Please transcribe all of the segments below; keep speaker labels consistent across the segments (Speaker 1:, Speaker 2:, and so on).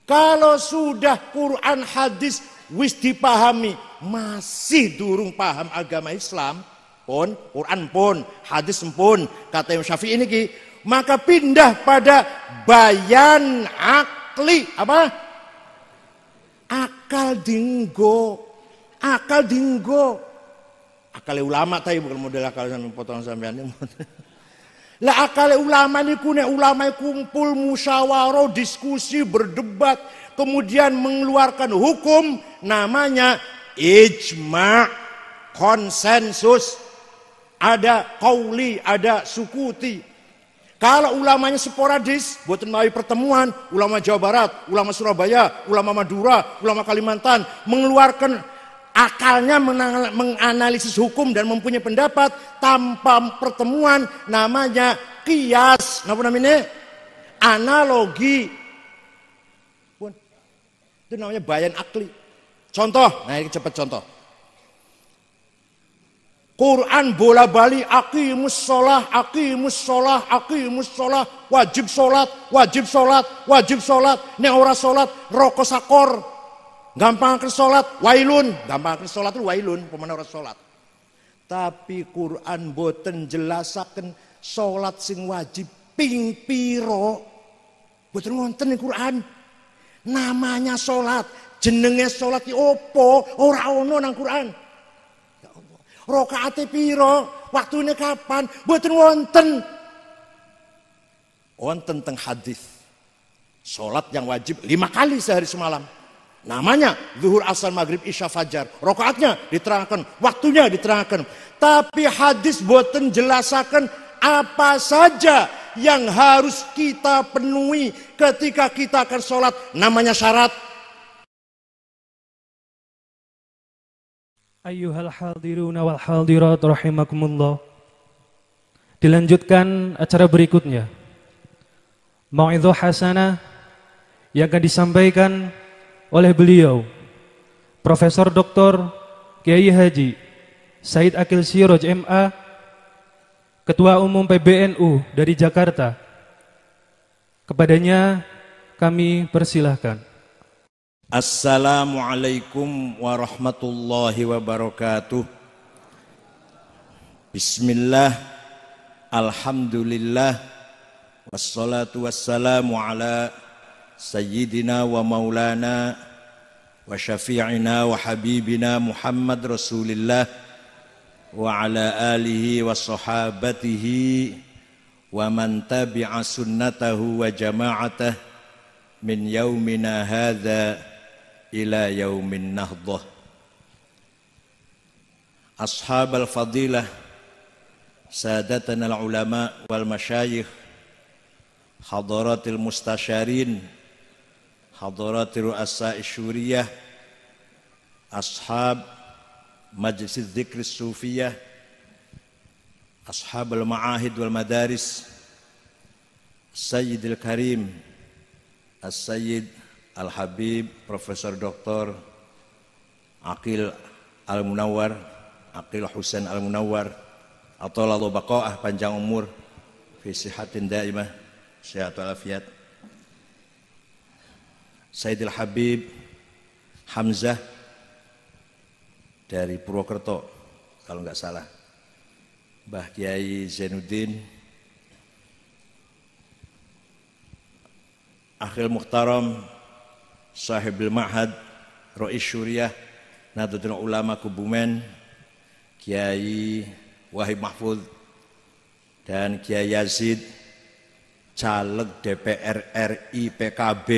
Speaker 1: Kalau sudah Quran hadis wis dipahami, masih durung paham agama Islam pun, Quran pun, hadis pun, kata Imam Syafi'i ini ki, maka pindah pada bayan akli, apa? Akal dinggo. Akal dinggo. Akal ulama tadi bukan model akal sampai potong sampean ini. Lah akal ulama ini nek ulama kumpul musyawarah, diskusi, berdebat, kemudian mengeluarkan hukum namanya ijma', konsensus. Ada qauli, ada sukuti. Kalau ulamanya sporadis, buatan melalui pertemuan, ulama Jawa Barat, ulama Surabaya, ulama Madura, ulama Kalimantan mengeluarkan akalnya menganalisis hukum dan mempunyai pendapat tanpa pertemuan, namanya qiyas, apa namanya? Analogi. Itu namanya bayan akli. Contoh, nah ini cepat contoh. Quran bola bali aqimus sholah, aqimus sholah, aqimus sholah, wajib sholat, wajib sholat, wajib sholat. Nek ora sholat roko sakor. Gampang ke sholat, wailun. Gampang ke sholat itu wailun, pemana ora sholat. Tapi Quran boten jelasaken sholat sing wajib ping piro. Boten wonten ing Quran. Namanya sholat, jenenge sholat iki opo? Ora ono nang Quran. Ya Allah. Rakaate piro? Waktune kapan? Boten wonten. Wonten teng hadis. Sholat yang wajib 5 kali sehari semalam. Namanya zuhur, asar, maghrib, isya, fajar. Rakaatnya diterangkan, waktunya diterangkan. Tapi hadis boten jelasaken apa saja yang harus kita penuhi ketika kita akan sholat. Namanya syarat.
Speaker 2: Ayyuhal hadiruna wal hadirat rahimakumullah. Dilanjutkan acara berikutnya. Mau'izah hasanah yang akan disampaikan oleh beliau Profesor Dr. Kiai Haji Said Akil Siroj MA, Ketua Umum PBNU dari Jakarta. Kepadanya kami persilahkan.
Speaker 1: Assalamualaikum warahmatullahi wabarakatuh. Bismillah, alhamdulillah, wassalatu wassalamu ala Sayyidina wa maulana wa syafi'ina wa habibina Muhammad Rasulillah wa ala alihi wa sahabatihi wa man tabi'a sunnatahu wa jama'atah min yaumina hadha ila yaumin nahdah. Ashab al-fadilah, sadatana al-ulama wal masyayikh, hadaratil mustasyarin, hadaratil ru'asa isyuriyah, ashab majlis dzikr sufiyah, ashab al-ma'ahid wal madaris, Sayyidil Karim As-Sayyid Al-Habib Profesor Dr. Aqil Al-Munawwar, Aqil Husain Al-Munawwar, atollahu baqa'ah, panjang umur, fi sihatin daimah, sehat walafiat. Sayyidil Habib Hamzah dari Purwokerto kalau nggak salah, Mbah Kiai Zainuddin, Akhil Muhtaram Sahibul Ma'had Rois Syuriah Nahdlatul Ulama Kebumen, Kiai Wahib Mahfud dan Kiai Yazid caleg DPR RI PKB.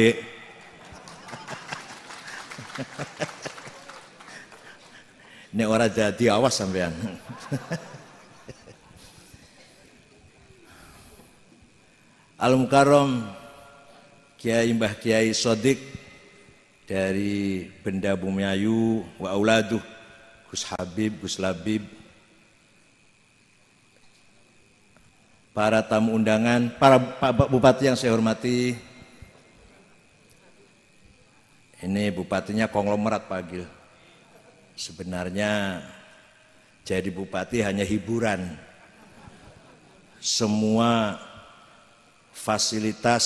Speaker 1: Nek ora jadi awas sampean. Al-Mukarram Kiai Mbah Kiai Sodik dari Benda Bumiayu wa Auladuh, Gus Habib, Gus Labib, para tamu undangan, para Pak Bupati yang saya hormati. Ini bupatinya konglomerat Pak Agil. Sebenarnya jadi bupati hanya hiburan. Semua fasilitas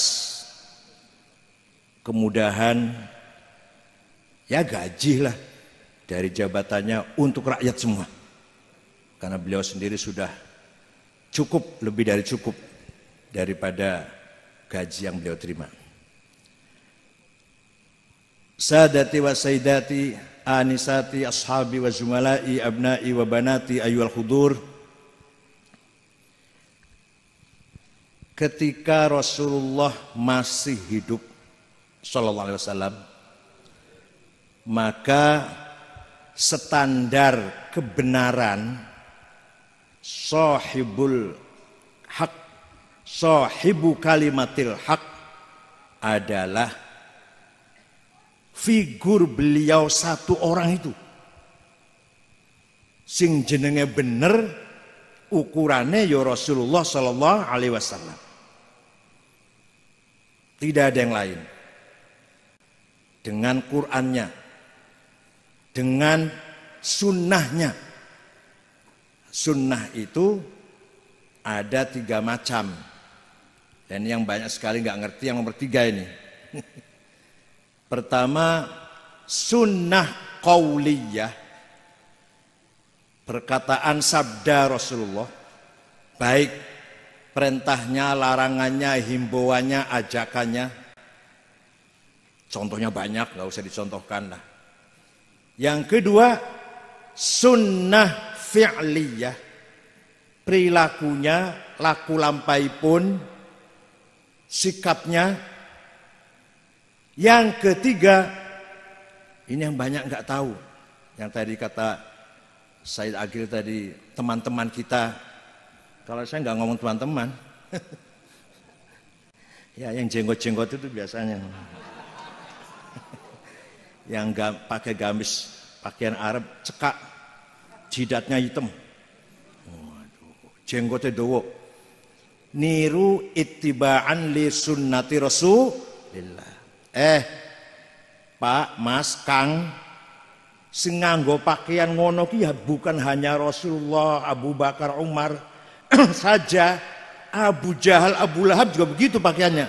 Speaker 1: kemudahan, ya gaji lah dari jabatannya untuk rakyat semua. Karena beliau sendiri sudah cukup, lebih dari cukup daripada gaji yang beliau terima. Sadati wa sayyidati, anisati, ashabi wa zumalai, abnai wa banati, ayyuhal hudur. Ketika Rasulullah masih hidup sallallahu alaihi wasallam, maka standar kebenaran sahibul haq, sahibu kalimatil haq adalah figur beliau satu orang itu. Sing jenenge bener, ukurannya ya Rasulullah sallallahu alaihi wasallam. Tidak ada yang lain. Dengan Qur'annya, dengan sunnahnya. Sunnah itu ada 3 macam. Dan yang banyak sekali nggak ngerti yang nomor 3 ini. Pertama, sunnah qauliyah, perkataan sabda Rasulullah, baik perintahnya, larangannya, himbauannya, ajakannya. Contohnya banyak, nggak usah dicontohkan lah. Yang kedua, sunnah fi'liyah, perilakunya, laku lampai pun, sikapnya. Yang ketiga, ini yang banyak nggak tahu. Yang tadi kata Said Agil tadi, teman-teman kita. Kalau saya nggak ngomong teman-teman, ya yang jenggot-jenggot itu biasanya. Yang pakai gamis, pakaian Arab, cekak, jidatnya hitam. Waduh, jenggotnya dowo. Niru ittiba'an li sunnati Rasulillah. Pak, Mas, Kang, sing nganggo pakaian ngono ki ya bukan hanya Rasulullah, Abu Bakar, Umar saja. Abu Jahal, Abu Lahab juga begitu pakaiannya.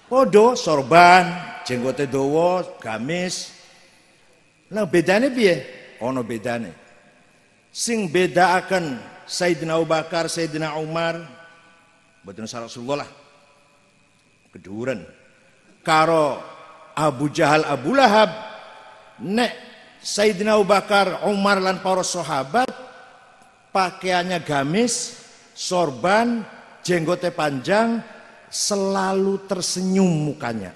Speaker 1: Podo, sorban, jenggote dawa, gamis. Lah bedane piye? Ono bedane. Sing beda akan Sayyidina Abu Bakar, Sayyidina Umar, mboten Rasulullah lah. Keduren karo Abu Jahal, Abu Lahab, nek Sayyidina Abu Bakar, Umar lan para sahabat pakaiannya gamis, sorban, jenggote panjang, selalu tersenyum mukanya,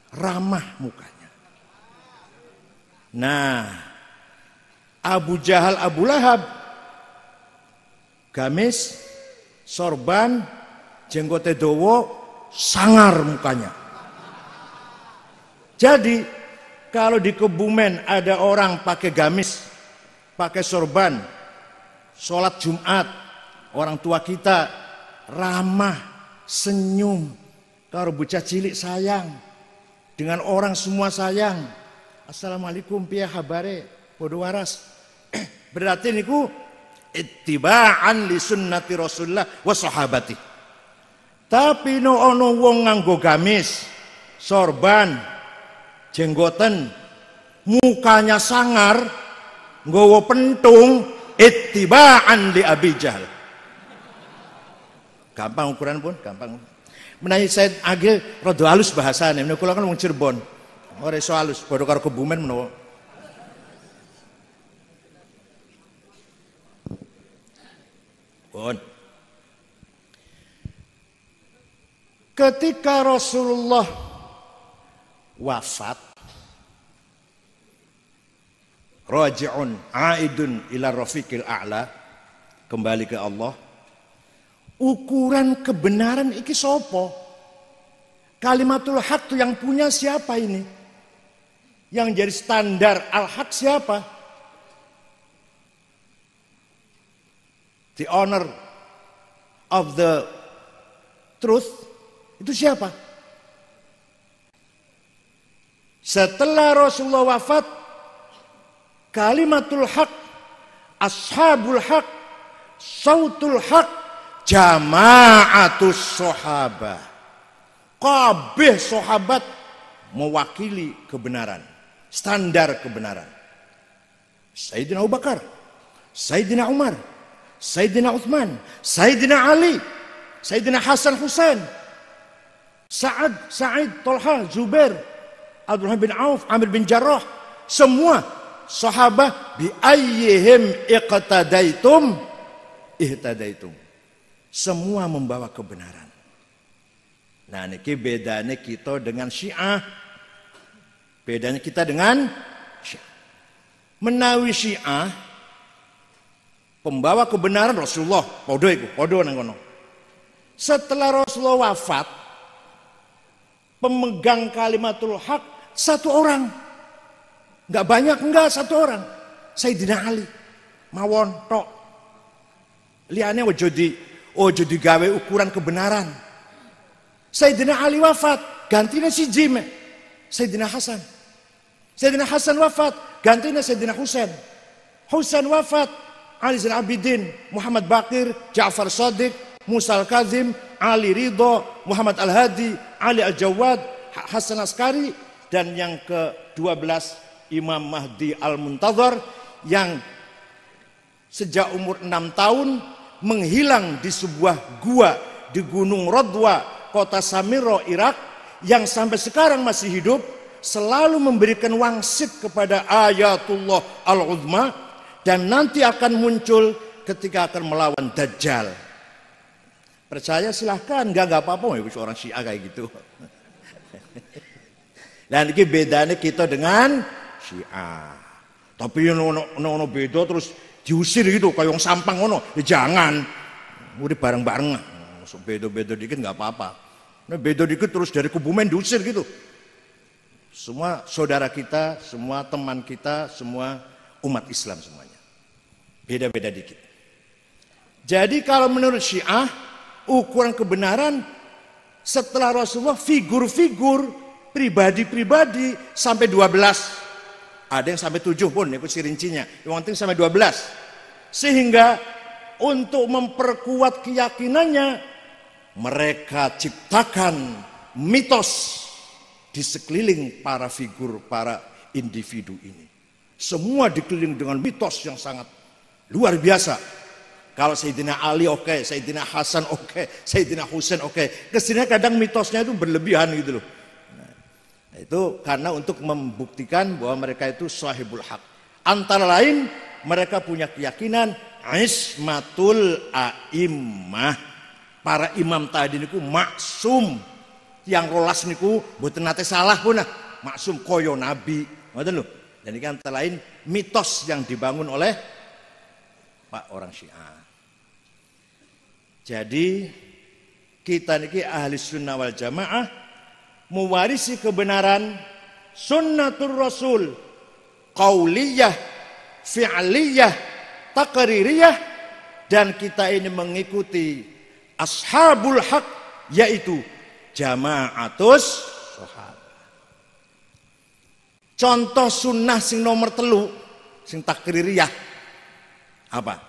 Speaker 1: ramah mukanya. Nah, Abu Jahal, Abu Lahab, gamis, sorban, jenggote dawa, sangar mukanya. Jadi kalau di Kebumen ada orang pakai gamis, pakai sorban, sholat Jumat, orang tua kita ramah, senyum, karo bocah cilik sayang, dengan orang semua sayang. Assalamualaikum piye habare, podo waras. Berarti niku ittiba'an li sunnati Rasulullah wa sahabati. Tapi no ono wong nganggo gamis, sorban, jenggoten, mukanya sangar, nggawa pentung, ittiba'an li Abi Jahal. Gampang ukuran pun, gampang. Menawi Said Agil rada halus bahasane, menawi kula kan wong Cirebon. Ora iso halus, padha karo Kebumen menawa. Pun. Ketika Rasulullah wafat, raji'un aidun ila rafiqil a'la, kembali ke Allah. Ukuran kebenaran iki sopo? Kalimatul haq itu yang punya siapa ini? Yang jadi standar al-haq siapa? The honor of the truth itu siapa? Setelah Rasulullah wafat, kalimatul haq, ashabul haq, sautul haq, jama'atus sahabah. kabeh sahabat mewakili kebenaran, standar kebenaran. Sayyidina Abu Bakar, Sayyidina Umar, Sayyidina Uthman, Sayyidina Ali, Sayyidina Hasan Husain, Sa'id, Tolha, Zubair, Abdurrahman bin Auf, Amir bin Jarrah, semua sahabat bi ayyihim iqtadaitum ihtadaitum. Semua membawa kebenaran. Nah, niki bedanya kita dengan Syiah. Bedanya kita dengan Syiah. Menawi Syiah pembawa kebenaran Rasulullah, podo nang kono. Setelah Rasulullah wafat, pemegang kalimatul haq satu orang. Enggak banyak, enggak, satu orang. Sayyidina Ali. Mawon tok. Liane ojo digawe ukuran kebenaran. Sayyidina Ali wafat, gantinya si Jim. Sayyidina Hasan. Sayyidina Hasan wafat, gantinya Sayyidina Husain. Husain wafat, Ali Zain Abidin, Muhammad Baqir, Ja'far Shadiq, Musa Al-Kazim, Ali Ridho, Muhammad Al-Hadi, Ali Al-Jawad, Hasan Askari, dan yang ke-12 Imam Mahdi Al-Muntazar yang sejak umur 6 tahun menghilang di sebuah gua di Gunung Rodwa, kota Samiro, Irak, yang sampai sekarang masih hidup, selalu memberikan wangsit kepada Ayatullah Al-Uzma, dan nanti akan muncul ketika akan melawan Dajjal. Percaya silahkan, enggak apa-apa, orang Syiah kayak gitu. Dan ini bedanya kita dengan Syiah. Tapi ono beda terus diusir gitu, kayak yang sampang ono, ya jangan. Udah bareng-bareng. Beda-beda dikit nggak apa-apa. Nah, beda dikit terus dari Kebumen diusir gitu. Semua saudara kita, semua teman kita, semua umat Islam semuanya. Beda-beda dikit. Jadi kalau menurut Syiah, ukuran kebenaran setelah Rasulullah figur-figur pribadi-pribadi sampai 12. Ada yang sampai 7 pun, itu si rincinya. Yang penting sampai 12. Sehingga untuk memperkuat keyakinannya, mereka ciptakan mitos di sekeliling para figur, para individu ini. Semua dikelilingi dengan mitos yang sangat luar biasa. Kalau Sayyidina Ali oke, Sayyidina Hasan oke, Sayyidina Husain oke. Kesini kadang mitosnya itu berlebihan gitu loh. Nah, itu karena untuk membuktikan bahwa mereka itu sahibul haq. Antara lain mereka punya keyakinan ismatul a'immah. Para imam tadi niku maksum, yang rolas niku mboten nate salah pun maksum koyo nabi, ngoten lho. Dan ini antara lain mitos yang dibangun oleh Pak orang Syiah. Jadi kita niki ahli sunnah wal jamaah mewarisi kebenaran sunnatur rasul, qauliyah, fi'liyah, taqririyah, dan kita ini mengikuti ashabul haq, yaitu jamaatus sahabat. Contoh sunnah sing nomor 3 sing takririyah apa?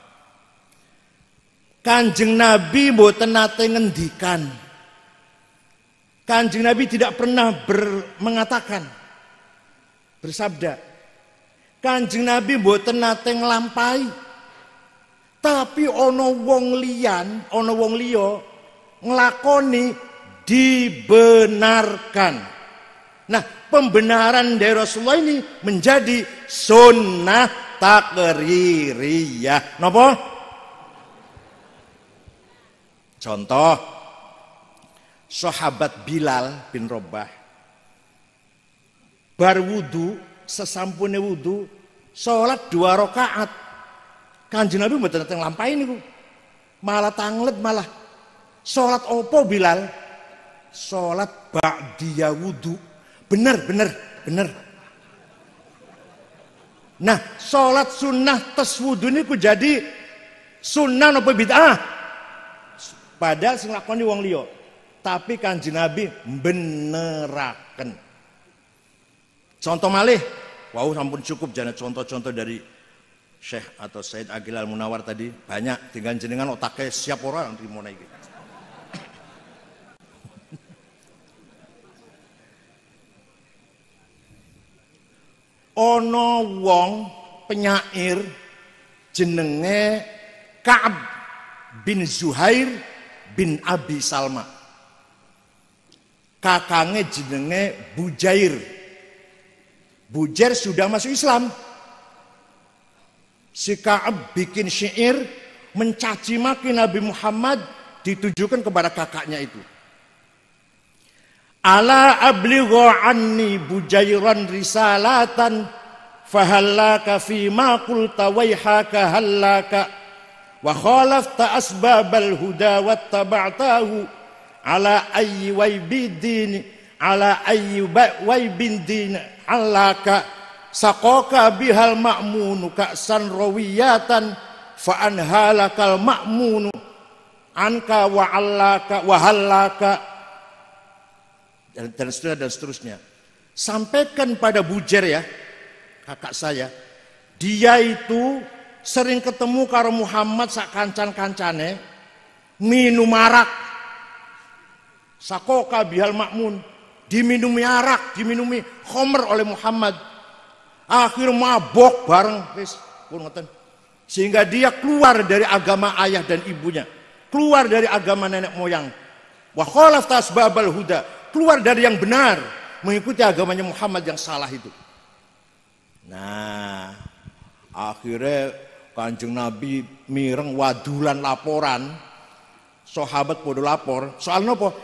Speaker 1: Kanjeng Nabi mboten nate ngendikan. Kanjeng Nabi tidak pernah mengatakan, bersabda. Kanjeng Nabi mboten nate nglampahi. Tapi ono wong liya nglakoni dibenarkan. Nah, pembenaran dari Rasulullah ini menjadi sunnah takririyah. Napa? Contoh, sahabat Bilal bin Rabah bar wudu, sesampune wudu, sholat 2 rakaat. Kanjeng Nabi mboten nate nglampahi niku. Malah tanglet malah. Salat opo Bilal? Salat ba'diya wudu. Bener. Nah, salat sunnah tes wudu niku jadi sunnah napa bid'ah? Padahal sing lakoni wong liya. Tapi Kanjeng Nabi beneraken. Contoh malih, wow sampun cukup jane contoh-contoh dari Syekh atau Said Agil Al-Munawar tadi banyak, tinggal jenengan otaknya siap orang terima iki. ana wong penyair jenenge Ka'ab bin Zuhair bin Abi Salma. Kakangnya jenenge Bujair. Bujair sudah masuk Islam. Si Ka'ab bikin syair mencaci maki Nabi Muhammad ditujukan kepada kakaknya itu. Ala ablighu anni Bujairan risalatan fahallaka fima qulta waihaka hallaka wa khalafta asbabal huda wattaba'tahu ala ayyi waybidin ala ayyi waybindin allaka saqaka bihal ma'munu ka'san rawiyatan fa anhalakal ma'munu anka wa allaka wa hallaka dan seterusnya. Sampaikan pada Bujair ya, kakak saya, dia itu sering ketemu karo Muhammad sak kancan-kancane minum arak. Sakoka bihal makmun, diminumi arak, diminumi khomer oleh Muhammad. Akhir mabok bareng wis pun ngoten. Sehingga dia keluar dari agama ayah dan ibunya, keluar dari agama nenek moyang. Wa khalafta asbabal huda, keluar dari yang benar, mengikuti agamanya Muhammad yang salah itu. Nah, akhirnya Kanjeng Nabi mireng wadulan laporan, sahabat podo lapor, soal nopo?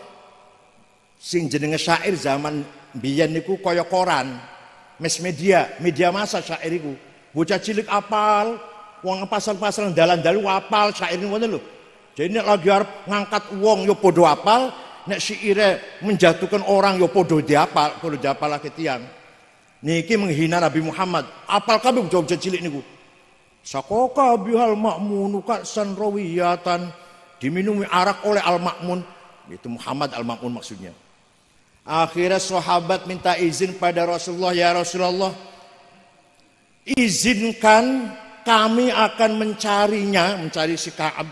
Speaker 1: Sing jenenge syair zaman biyen niku kaya koran, media massa syair iku. Bocah cilik apal, wong pasal-pasal dalan-dalu apal syair niku ngoten lho. Jadi nek lagi arep ngangkat wong yo podo apal, nek syaire menjatuhkan orang yo podo diapal lagi tiang. Niki menghina Nabi Muhammad. Apal kabeh bocah cilik niku. Sakoka bihal ma'munu ka'san rawiyatan, diminumi arak oleh al-ma'mun. Itu Muhammad al-ma'mun maksudnya. Akhirnya sahabat minta izin pada Rasulullah, ya Rasulullah, izinkan kami akan mencarinya, mencari si Ka'ab.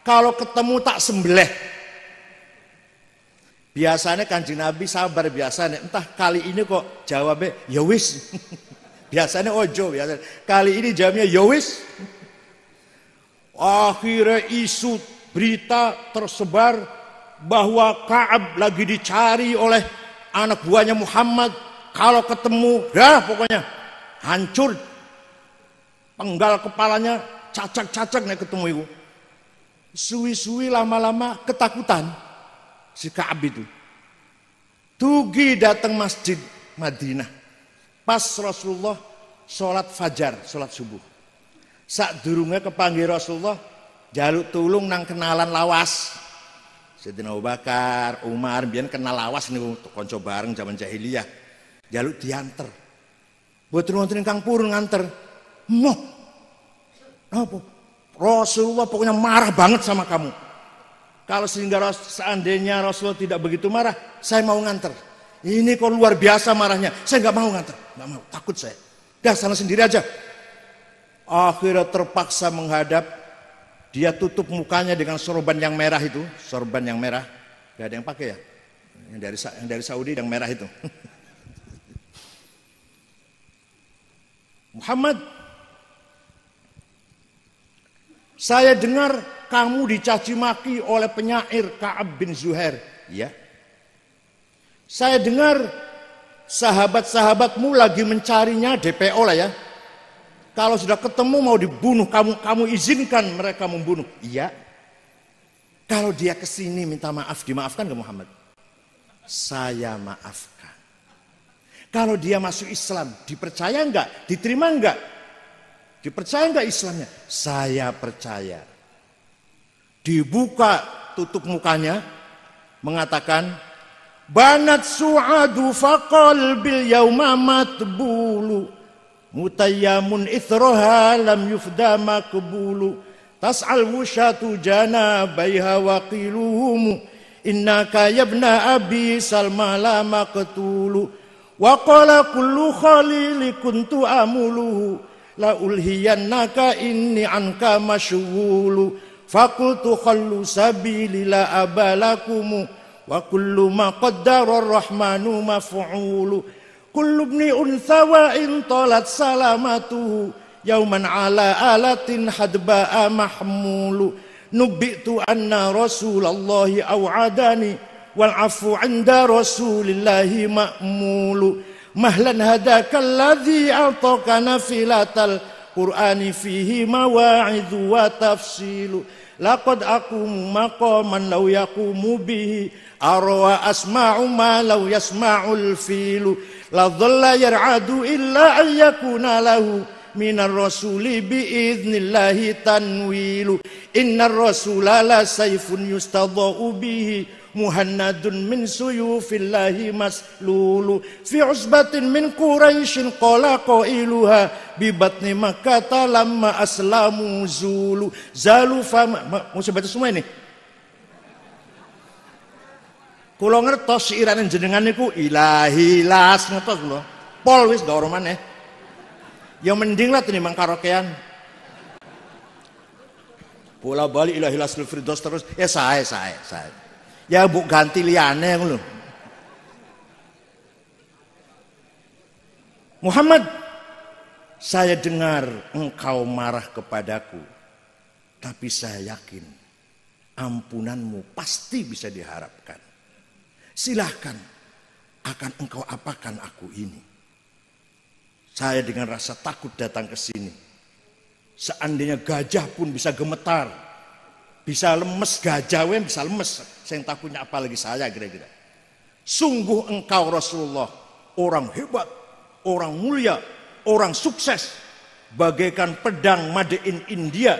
Speaker 1: Kalau ketemu tak sembelih. Biasanya Kanjeng Nabi sabar biasanya. Entah kali ini kok jawabnya ya wis. Biasanya ojo biasanya. Kali ini jawabnya ya wis. Akhirnya isu berita tersebar bahwa Ka'ab lagi dicari oleh anak buahnya Muhammad. Kalau ketemu, dah pokoknya hancur. Penggal kepalanya, cacak-cacak nih ketemu itu. Suwi-suwi lama-lama ketakutan si Ka'ab itu. Tugi datang masjid Madinah. Pas Rasulullah sholat fajar, sholat subuh. Sak durungnya kepanggil Rasulullah, jaluk tulung nang kenalan lawas. Sayyidina Abu Bakar, Umar, biyen kenal lawas niku kanca bareng zaman jahiliyah. Jaluk dianter. Mboten wonten ingkang purun nganter. Moh. Apa? Rasulullah pokoknya marah banget sama kamu. Kalau sehingga seandainya Rasulullah tidak begitu marah, saya mau nganter. Ini kok luar biasa marahnya. Saya nggak mau nganter, nggak mau, takut saya. Dah sana sendiri aja. Akhirnya terpaksa menghadap. Dia tutup mukanya dengan sorban yang merah itu, sorban yang merah. Gak ada yang pakai ya? Yang dari Saudi yang merah itu. Muhammad, saya dengar kamu dicaci maki oleh penyair Ka'ab bin Zuhair. Ya. Saya dengar sahabat-sahabatmu lagi mencarinya, DPO lah ya. Kalau sudah ketemu mau dibunuh, kamu izinkan mereka membunuh. Iya. Kalau dia kesini minta maaf, dimaafkan ke Muhammad? Saya maafkan. Kalau dia masuk Islam, dipercaya enggak? Diterima enggak? Dipercaya enggak Islamnya? Saya percaya. Dibuka tutup mukanya, mengatakan, banat su'adu faqal bil yauma matbulu. Mutayyamun ithroha lam yufda makbulu. Tas'al wushatu janabaiha waqiluhum. Innaka yabna abi salma la maqtulu. Wa qala kullu khalili kuntu amuluhu. La ulhiyannaka inni anka masyghulu. Fakultu khallu sabili la abalakumu. Wa kullu ma qaddara ar-rahmanu maf'ulu. kullu ibni untha wa in talat salamatuhu yauman ala alatin hadba'a mahmulu nubitu anna rasulallahi aw'adani wal afu 'inda rasulillahi ma'mulu mahlan hadaka alladhi a'taka nafilatal qur'ani fihi mawa'idhu wa tafsilu laqad aqumu maqaman law yaqumu bihi arwa asma'u ma law yasma'ul filu la dhalla yar'adu illa an yakuna lahu minar rasuli biiznillahi tanwilu innar rasula la sayfun yustadha'u bihi muhannadun min suyufillahi maslulu fi usbatin min quraisyin qala qailuha bi batni makkah lamma aslamu zulu zalu fama mau baca semua ini kula ngertos irane jenengan niku ilahi las ngertos kula pol wis ndoro maneh ya mending lah tinimbang karaokean bola balik ilahi las firdaus terus ya sae ya bu ganti liyane ngono Muhammad, saya dengar engkau marah kepadaku, tapi saya yakin ampunanmu pasti bisa diharapkan. Silahkan, akan engkau apakan aku ini? Saya dengan rasa takut datang ke sini. Seandainya gajah pun bisa gemetar, bisa lemes, gajah bisa lemes. Saya takutnya apalagi saya kira-kira. Sungguh engkau Rasulullah, orang hebat, orang mulia, orang sukses, bagaikan pedang made in India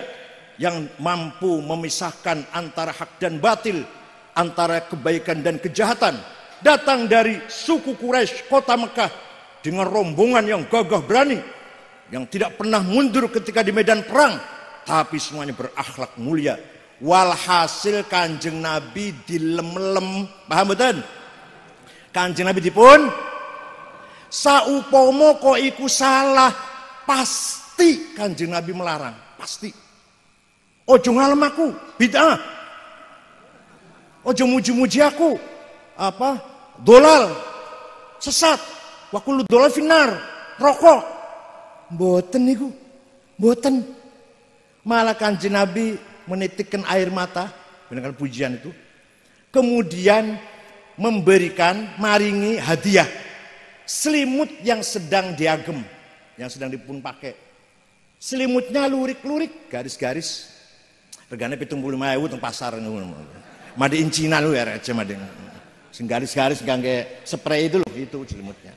Speaker 1: yang mampu memisahkan antara hak dan batil, antara kebaikan dan kejahatan. Datang dari suku Quraisy, kota Mekah, dengan rombongan yang gagah berani, yang tidak pernah mundur ketika di medan perang, tapi semuanya berakhlak mulia. Walhasil Kanjeng Nabi dilem-lem, paham betul? Kanjeng Nabi dipun saupomo kok iku salah, pasti Kanjeng Nabi melarang, pasti. Ojo ngalem aku, bid'ah. Ojo muji-muji aku, apa? Dolal, sesat. Wa kullu dolal finnar, rokok. Mboten niku, mboten. Malah Kanjeng Nabi menitikkan air mata dengan pujian itu. Kemudian memberikan, maringi hadiah selimut yang sedang diagem, yang sedang dipun pakai. Selimutnya lurik-lurik, garis-garis. Regane 75.000 teng pasar ngono. Made in Cina lu ya aja made. Sing garis-garis gangge spray itu loh, itu selimutnya.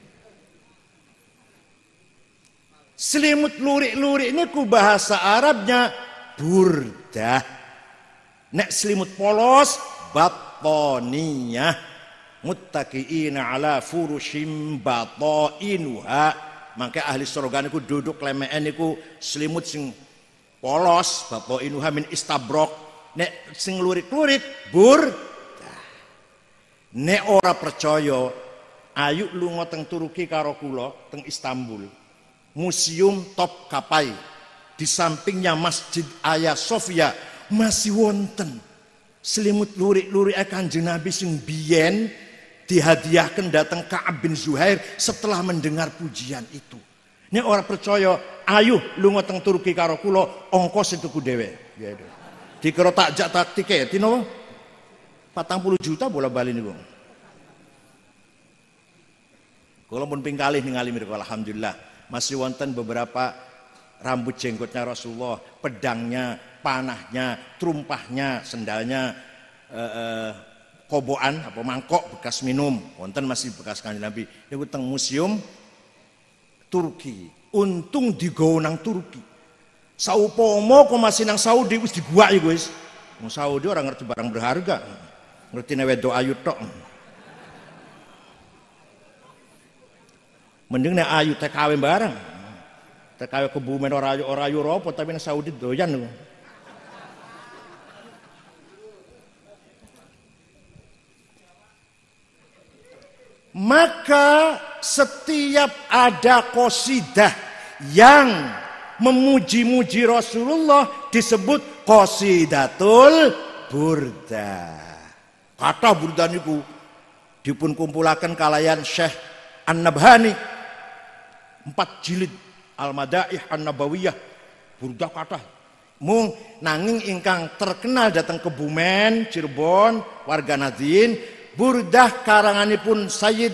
Speaker 1: Selimut lurik-lurik ini ku bahasa Arabnya burdah. Nek selimut polos batoniyah. Muttaqiina ala furushim batainuha. Maka ahli surga niku duduk lemeken niku selimut sing polos, batainuha min istabrok. Nek sing lurik-lurik burdah. Nek ora percaya, ayo lunga teng Turki karo kula teng Istanbul. Museum Topkapi, di sampingnya Masjid Hagia Sophia masih wonten selimut lurik-lurik Kanjeng Nabi sing biyen dihadiahkan datang Ka'ab bin Zuhair setelah mendengar pujian itu. Nek ora percaya, ayo lunga teng Turki karo kula, ongkos itu ku dhewe. Ya itu. Dikira tak tiket tino 40 juta bola bali niku. Kula pun ping kalih ningali mriku alhamdulillah. Masih wonten beberapa rambut jenggotnya Rasulullah, pedangnya, panahnya, trumpahnya, sendalnya, kobokan apa mangkok bekas minum, wonten masih bekas Kanjeng Nabi. Niku teng museum Turki. Untung digawa nang Turki. Saupomo kok masih nang Saudi wis dibuak iku wis. Wong Saudi ora ngerti barang berharga. Ngertine wedok ayu tok. Mending nek ayu TKW barang. TKW Kebumen ora ayu apa tapi nang Saudi doyan lho. Maka setiap ada qasidah yang memuji-muji Rasulullah disebut qasidatul burdah. Kata burdah niku dipun kumpulaken kalayan Syekh An-Nabhani 4 jilid Al-Madaih An-Nabawiyah burdah kathah mung nanging ingkang terkenal datang Kebumen Cirebon warga Nadien burdah karanganipun Sayyid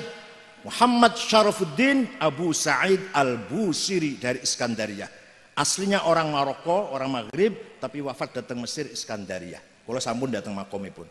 Speaker 1: Muhammad Syarafuddin Abu Sa'id Al-Busiri dari Iskandaria. Aslinya orang Maroko, orang Maghrib, tapi wafat datang Mesir Iskandaria. Kula sampun datang makomipun.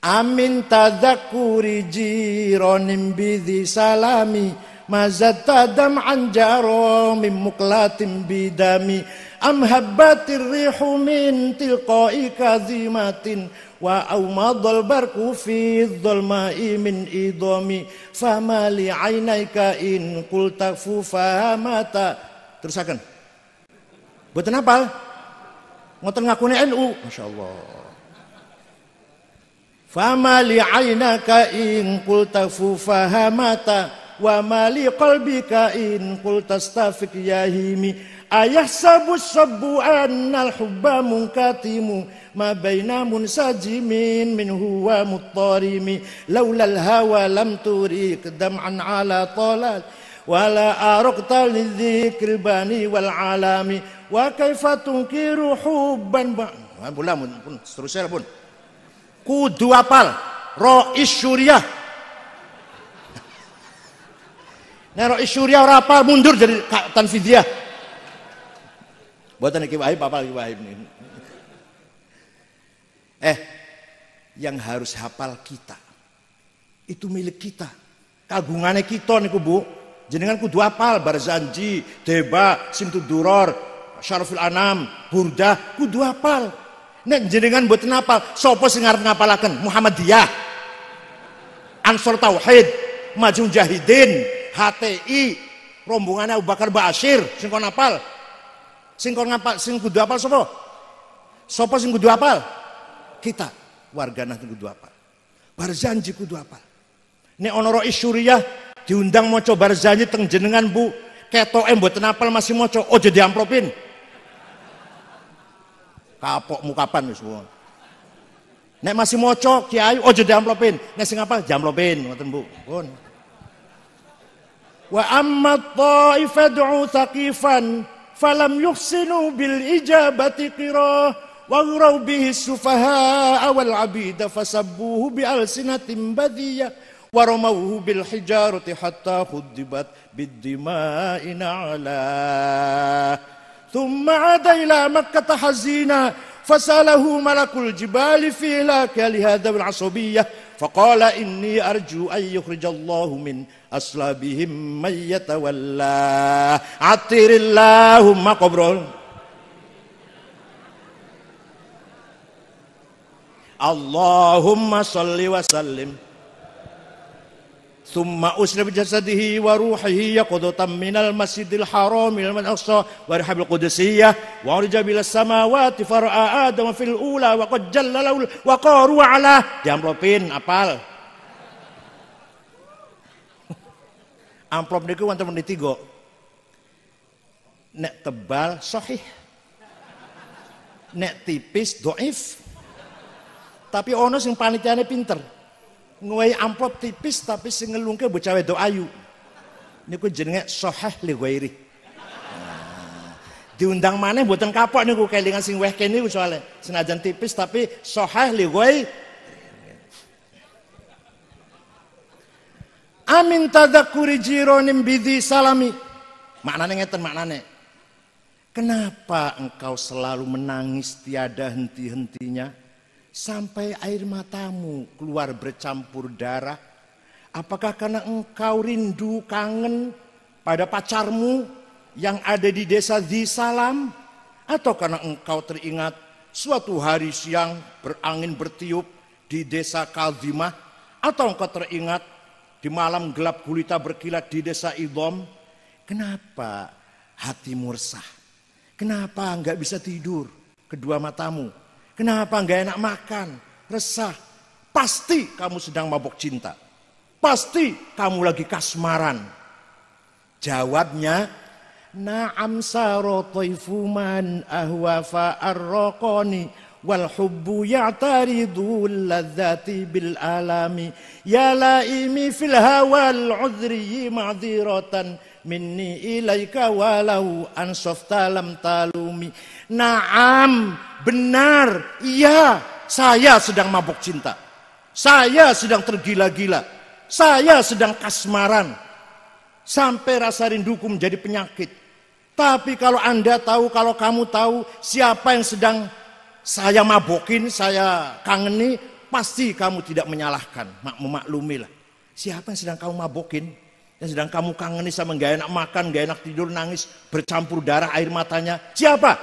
Speaker 1: Amin tadzakuri jironim bidhi salami mazatadam anjaro min muklatim bidami am habbatir rihu min tilqai kazimatin wa aumadul barku fi dhulma'i min idami fama li ainaika in qulta fu fahamata. Terusaken. Mboten hafal? Ngoten ngakune NU. Masyaallah. Fama li ainaka in qulta fu fahamata wa ma li qalbika in qulta astafiq yahimi ayahsabu sabbu annal hubba munkatimu ma baina munsajimin minhu wa muttarimi laulal hawa lam turik dam'an ala talal wala araqta lidzikri bani wal alami wa kaifa tunkiru hubban pun seterusnya pun kudu apal Rois Syuriah. Nah Rois Syuriah ora apal mundur dari Tanfidiyah. Buatan Ki Wahib apal Ki Wahib ini. Yang harus hafal kita itu milik kita. Kagungannya kita niku Bu. Jenengan kudu apal Barzanji, Deba, Simtud Duror, Syaraful Anam, Burdah kudu apal. Nek jenengan mboten apal, sapa sing arep ngapalaken? Muhammadiyah, Ansor Tauhid, Maju Mujahidin, HTI, rombongannya Abu Bakar Ba'asyir, sing kon apal. Sing kon ngapal, sing kudu apal sapa? Sapa sing kudu apal? Kita, warga Nahdlatul kudu apal. Barzanji kudu apal. Nek ana Rois Syuriah diundang maca Barzanji teng jenengan Bu, ketoke mboten apal masih maca, ojo diamplopin. Kapok mukapan wis semua. Nek masih moco kiai ojo diamplopin. Nek sing apal diamplopin ngoten Bu. Pun. Wa amma ta'ifad'u thaqifan falam yuhsinu bil ijabati qira wa ghraw bihi sufaha wal abida fasabbuhu bi alsinatin badiyah wa ramawhu bil hijarati hatta khuddibat bid dima'ina ala ثم عاد إلى مكة حزينا فسأله ملك الجبال في لاك لهذا العصبية فقال إني أرجو أن يخرج الله من أصلابهم من يتولى عطر اللهم قبره اللهم صل وسلم ثم أسر بجسده وروحه يقظة من المسجد الحرام إلى الأقصى ورحب القدسية وعرج إلى السماوات فرأى آدم في الأولى وقد جل له وقار على diamplopin apal amplop niku wonten menit 3 nek tebal sahih nek tipis dhaif tapi ono sing panitiane pinter ngwehi amplop tipis tapi sing ngelungke bocah wedok ayu. Niku jenenge sahih li ghairi. Diundang maneh mboten kapok niku kelingan sing weh kene soalnya senajan tipis tapi sahih li ghairi. Amin tadzakuri jironim bidhi salami. Maknane ngeten maknane. Kenapa engkau selalu menangis tiada henti-hentinya? Sampai air matamu keluar bercampur darah. Apakah karena engkau rindu kangen pada pacarmu yang ada di desa Zisalam? Atau karena engkau teringat suatu hari siang berangin bertiup di desa Kaldimah? Atau engkau teringat di malam gelap gulita berkilat di desa Idom? Kenapa hatimu resah? Kenapa enggak bisa tidur kedua matamu? Kenapa enggak enak makan, resah? Pasti kamu sedang mabuk cinta. Pasti kamu lagi kasmaran. Jawabnya, na'am saro taifu man ahwa fa'arraqani wal hubbu ya'taridul ladzati bil alami ya laimi fil hawal udri ma'dziratan minni ilaika walau ansafta lam talumi. Naam, benar, iya, saya sedang mabuk cinta, saya sedang tergila-gila, saya sedang kasmaran sampai rasa rinduku menjadi penyakit. Tapi kalau Anda tahu, kalau kamu tahu siapa yang sedang saya mabokin, saya kangeni, pasti kamu tidak menyalahkan, memaklumilah. Siapa yang sedang kamu mabokin, yang sedang kamu kangeni sama gak enak makan, gak enak tidur, nangis, bercampur darah air matanya. Siapa?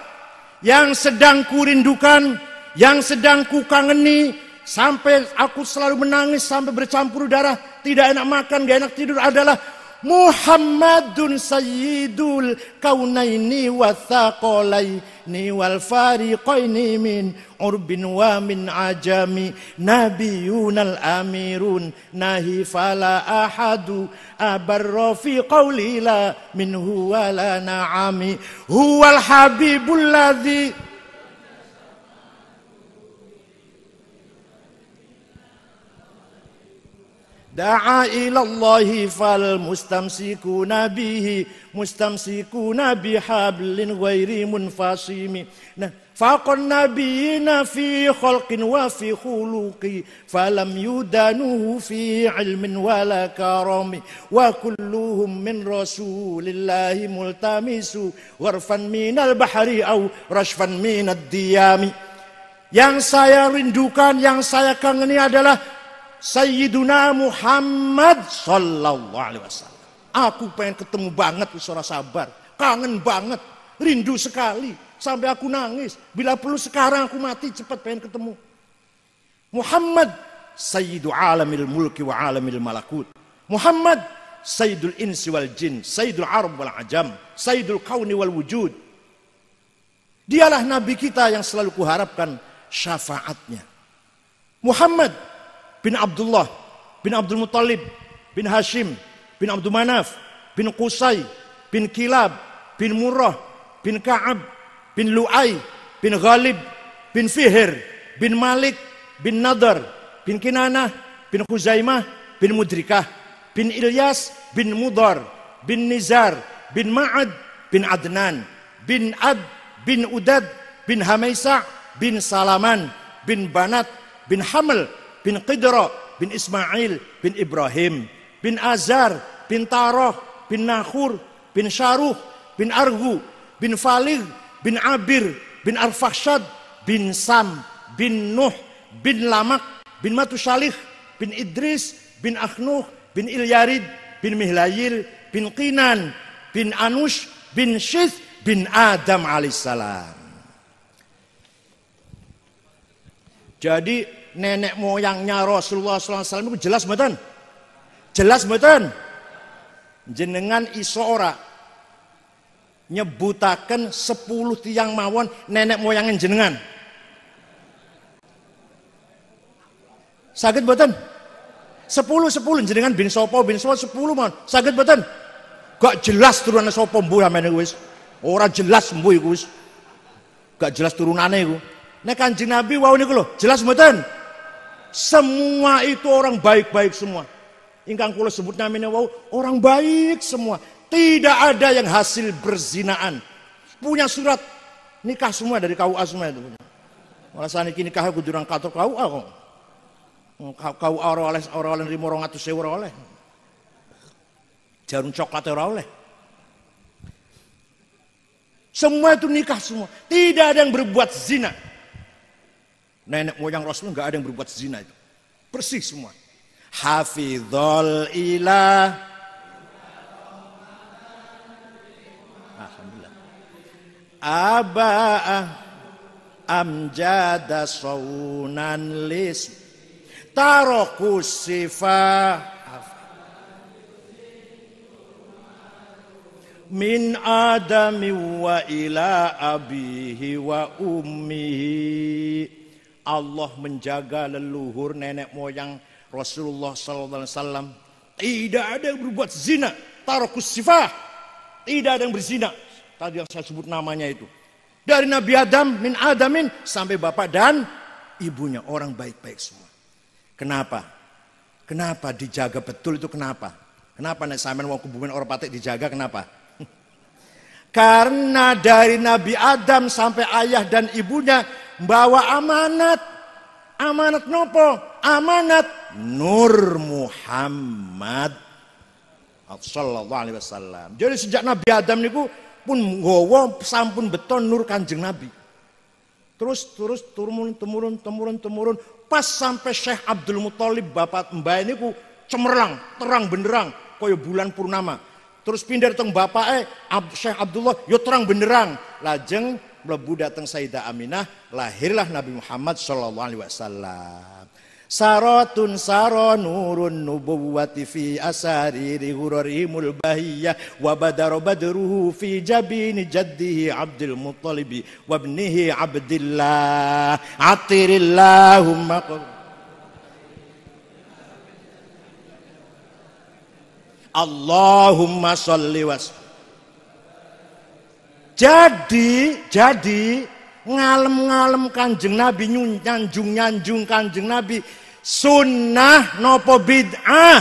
Speaker 1: Yang sedang kurindukan, yang sedang ku kangeni, sampai aku selalu menangis, sampai bercampur darah, tidak enak makan, gak enak tidur adalah Muhammadun sayyidul kaunaini wa thaqalaini wal fariqaini min urbin wa min ajami nabiyunal amirun nahi fala ahadu abarra fi qawli la minhu wa la na'ami huwal habibul ladzi da'a ilallahi fal mustamsikuna bihi mustamsikuna bihablin ghairi munfasimi. Nah, faqan nabiyina fi khalqin wa fi khuluqi falam yudanuhu fi ilmin wala karami wa kulluhum min rasulillahi multamisu warfan minal bahri au rashfan minad diyami. Yang saya rindukan, yang saya kangeni adalah Sayyiduna Muhammad sallallahu alaihi wasallam. Aku pengen ketemu banget, suara sabar, kangen banget, rindu sekali, sampai aku nangis. Bila perlu sekarang aku mati cepat pengen ketemu. Muhammad Sayyidu alamil mulki wa alamil malakut. Muhammad Sayyidul insi wal jin, Sayyidul arab wal ajam, Sayyidul kauni wal wujud. Dialah Nabi kita yang selalu kuharapkan syafaatnya. Muhammad bin Abdullah, bin Abdul Muttalib, bin Hashim, bin Abdul Manaf, bin Qusay, bin Kilab, bin Murrah, bin Ka'ab, bin Lu'ay, bin Ghalib, bin Fihr, bin Malik, bin Nadar, bin Kinanah, bin Khuzaimah, bin Mudrikah, bin Ilyas, bin Mudar, bin Nizar, bin Ma'ad, bin Adnan, bin Ad, bin Udad, bin Hamaisa, bin Salaman, bin Banat, bin Haml, bin Qidra, bin Ismail, bin Ibrahim, bin Azar, bin Tarah, bin Nakhur, bin Syaruh, bin Argu, bin Falig, bin Abir, bin Arfahshad, bin Sam, bin Nuh, bin Lamak, bin Matushalih, bin Idris, bin Akhnuh, bin Ilyarid, bin Mihlayil, bin Qinan, bin Anush, bin Shith, bin Adam alaihissalam. Jadi nenek moyangnya Rasulullah SAW itu jelas mboten? Jelas mboten? Jenengan iso ora nyebutaken 10 tiang mawon nenek moyangin jenengan. Saged mboten? 10 jenengan bin sapa 10 mawon. Saged mboten? Gak jelas turunane sapa mbuh sampeyan wis. Ora jelas mbuh iku wis. Gak jelas turunane iku. Nek Kanjeng Nabi wau niku lho, jelas mboten? Semua itu orang baik-baik semua. Ingkang kula sebut namanya wau orang baik semua. Tidak ada yang hasil berzinaan. Punya surat nikah semua dari KUA semua itu. Malah saniki nikah kudu nang kantor KUA kok. KUA ora oleh nrimo 200.000 ora oleh. Jarum coklat ora oleh. Semua itu nikah semua. Tidak ada yang berbuat zina. Nenek moyang Rasul nggak ada yang berbuat zina itu. Bersih semua. Hafizul ilah. Alhamdulillah. Aba'ah amjada saunan lis. Tarokus sifah. Min adami wa ila abihi wa ummihi. Allah menjaga leluhur nenek moyang Rasulullah SAW. Tidak ada yang berbuat zina. Tarokus sifah. Tidak ada yang berzina. Tadi yang saya sebut namanya itu. Dari Nabi Adam, min Adamin, sampai bapak dan ibunya. Orang baik-baik semua. Kenapa? Kenapa dijaga betul itu kenapa? Kenapa nek sampean wong kubumen orang patek dijaga kenapa? Karena dari Nabi Adam sampai ayah dan ibunya bawa amanat. Amanat nopo? Amanat Nur Muhammad sallallahu alaihi wasallam. Jadi sejak Nabi Adam niku pun nggawa sampun beton nur Kanjeng Nabi. Terus temurun. Pas sampai Syekh Abdul Muthalib bapak mbah niku cemerlang, terang benderang kaya bulan purnama. Terus pindah teng bapake Syekh Abdullah yo terang benderang. Lajeng mlebu dateng Sayyidah Aminah, lahirlah Nabi Muhammad sallallahu alaihi wasallam. Saratun saro nurun nubuwati fi asariri hurarimul bahiyah wa badara badruhu fi jabini jaddihi Abdul Muttalibi wa ibnihi Abdillah atirillahumma Allahumma sholli was. Jadi ngalem-ngalem Kanjeng Nabi, nyanjung Kanjeng Nabi, sunnah nopo bid'ah?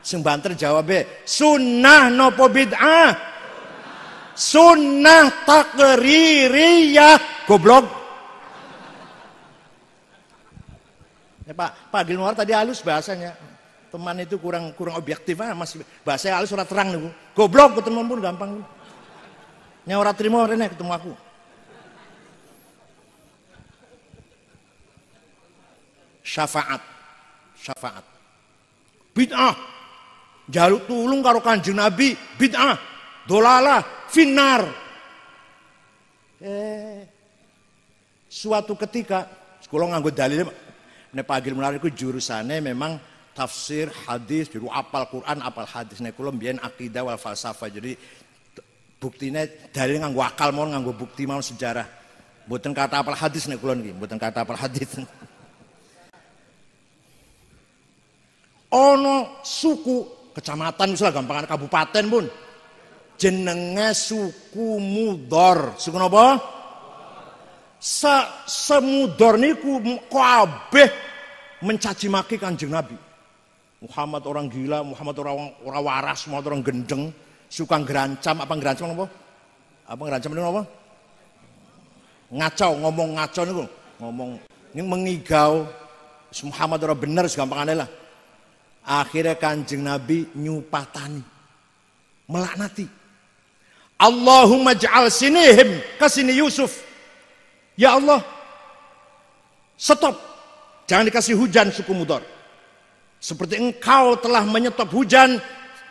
Speaker 1: Sing banter jawabe, sunnah nopo bid'ah? Sunnah takririyah. Goblok. Ya, Pak Gilmore tadi halus bahasanya. Teman itu kurang objektif, masih bahasanya halus ora terang niku. Goblok ketemu pun gampang. Nya ora trimo rene ketemu aku. Syafaat bid'ah, jaluk tulung karo Kanjeng Nabi bid'ah, dolalah finnar. Suatu ketika kula nganggo dalil nek pagil menawi iku jurusane memang tafsir hadis, juru apal Quran apal hadis. Nek kula mbiyen akidah wal falsafah, jadi buktine dalil nganggo akal mawon, nganggo bukti mawon sejarah. Mboten kata apal hadis nek kula niki, mboten kata apal hadis. Ono suku kecamatan misalnya gampangan kabupaten pun jenenge suku Mudor. Suku napa? Semudor niku kabeh mencaci maki Kanjeng Nabi. Muhammad orang gila, Muhammad orang waras, Muhammad orang gendeng, suka ngerancam apa ngerancam napa? Apa ngerancam niku napa? Ngacau, ngomong ngacau niku, ngomong ning mengigau Muhammad orang bener segampangane lah. Akhirnya Kanjeng Nabi nyupatani, melaknati. Allahumma ja'al sinihim kasini Yusuf. Ya Allah, stop, jangan dikasih hujan suku Mudor. Seperti engkau telah menyetop hujan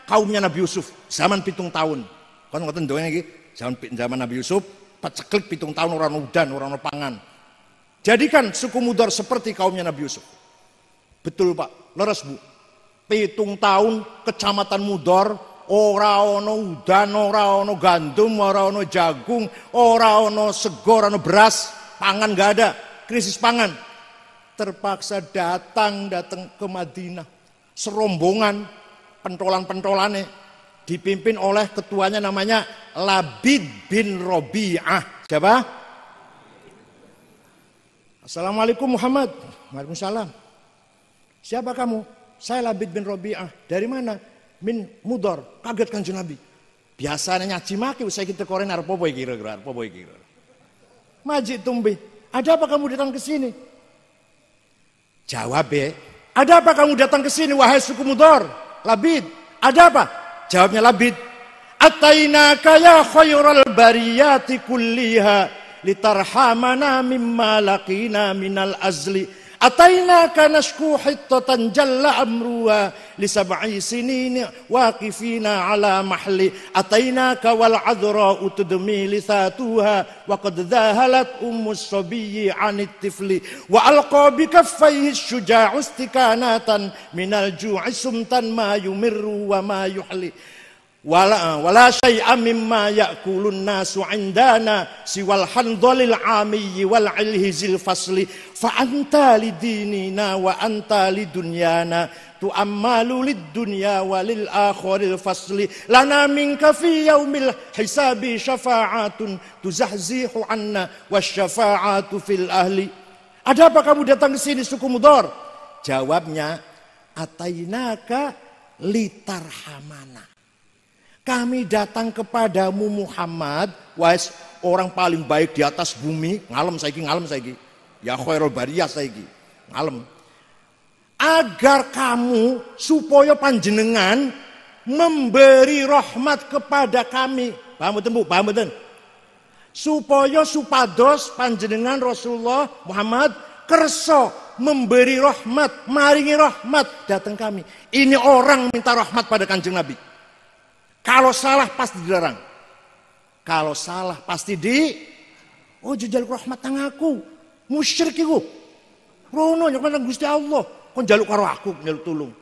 Speaker 1: kaumnya Nabi Yusuf zaman 7 tahun. Kan ngoten doang iki, zaman Nabi Yusuf paceklik 7 tahun orang udan, orang pangan. Jadikan suku Mudor seperti kaumnya Nabi Yusuf. Betul Pak, leres Bu. 7 tahun kecamatan Mudor, ora ono udan, ora ono gandum, ora ono jagung, ora ono sego, ora ono beras, pangan gak ada, krisis pangan. Terpaksa datang ke Madinah, serombongan pentolan-pentolane dipimpin oleh ketuanya namanya Labid bin Robi'ah. Siapa? Assalamualaikum Muhammad. Waalaikumsalam. Siapa kamu? Saya Labid bin Robi'ah. Dari mana? Min Mudor. Kaget Kanjeng Nabi. Biasanya nyaci maki usai kita koren arep apa iki kira-kira? Apa iki kira? Majid tumbi. Ada apa kamu datang ke sini? Jawab, ada apa kamu datang ke sini wahai suku Mudor? Labid. Ada apa? Jawabnya Labid. Atainaka ya khairal bariyati kulliha litarhamana mimma laqina minal azli. Atainaka nashku hittatan jalla amruha li sab'i sinin waqifina ala mahli. Atainaka wal adra utudmi lisatuha wa qad dhahalat ummus sabiyyi 'anit tifli wa alqa bi kaffayhi syuja'u istikanatan minal ju'i sumtan ma yumirru wa ma yuhli. Wala syai'a mimma ya'kulun nasu 'indana siwal handhalil 'amiyyi wal 'ilhizil fasli fa anta lidinina wa anta lidunyana tu'ammalu lid dunya walil akhiril fasli lana minka fi yaumil hisabi syafa'atun tuzahzihu anna wasyafa'atu fil ahli. Ada apa kamu datang ke sini suku Mudhar? Jawabnya, atainaka litarhamana. Kami datang kepadamu Muhammad, wahai orang paling baik di atas bumi, ngalem saiki. Ya khairul bariyah saiki, ngalem. Agar kamu supaya panjenengan memberi rahmat kepada kami. Paham mboten Bu? Paham mboten? Supaya supados panjenengan Rasulullah Muhammad kersa memberi rahmat, maringi rahmat datang kami. Ini orang minta rahmat pada Kanjeng Nabi. Kalau salah pasti dilarang. Kalau salah pasti oh jaluk rahmat nang aku. Musyrik iku. Rono nyek Gusti Allah. Kon jaluk karo aku nyeluk tulung.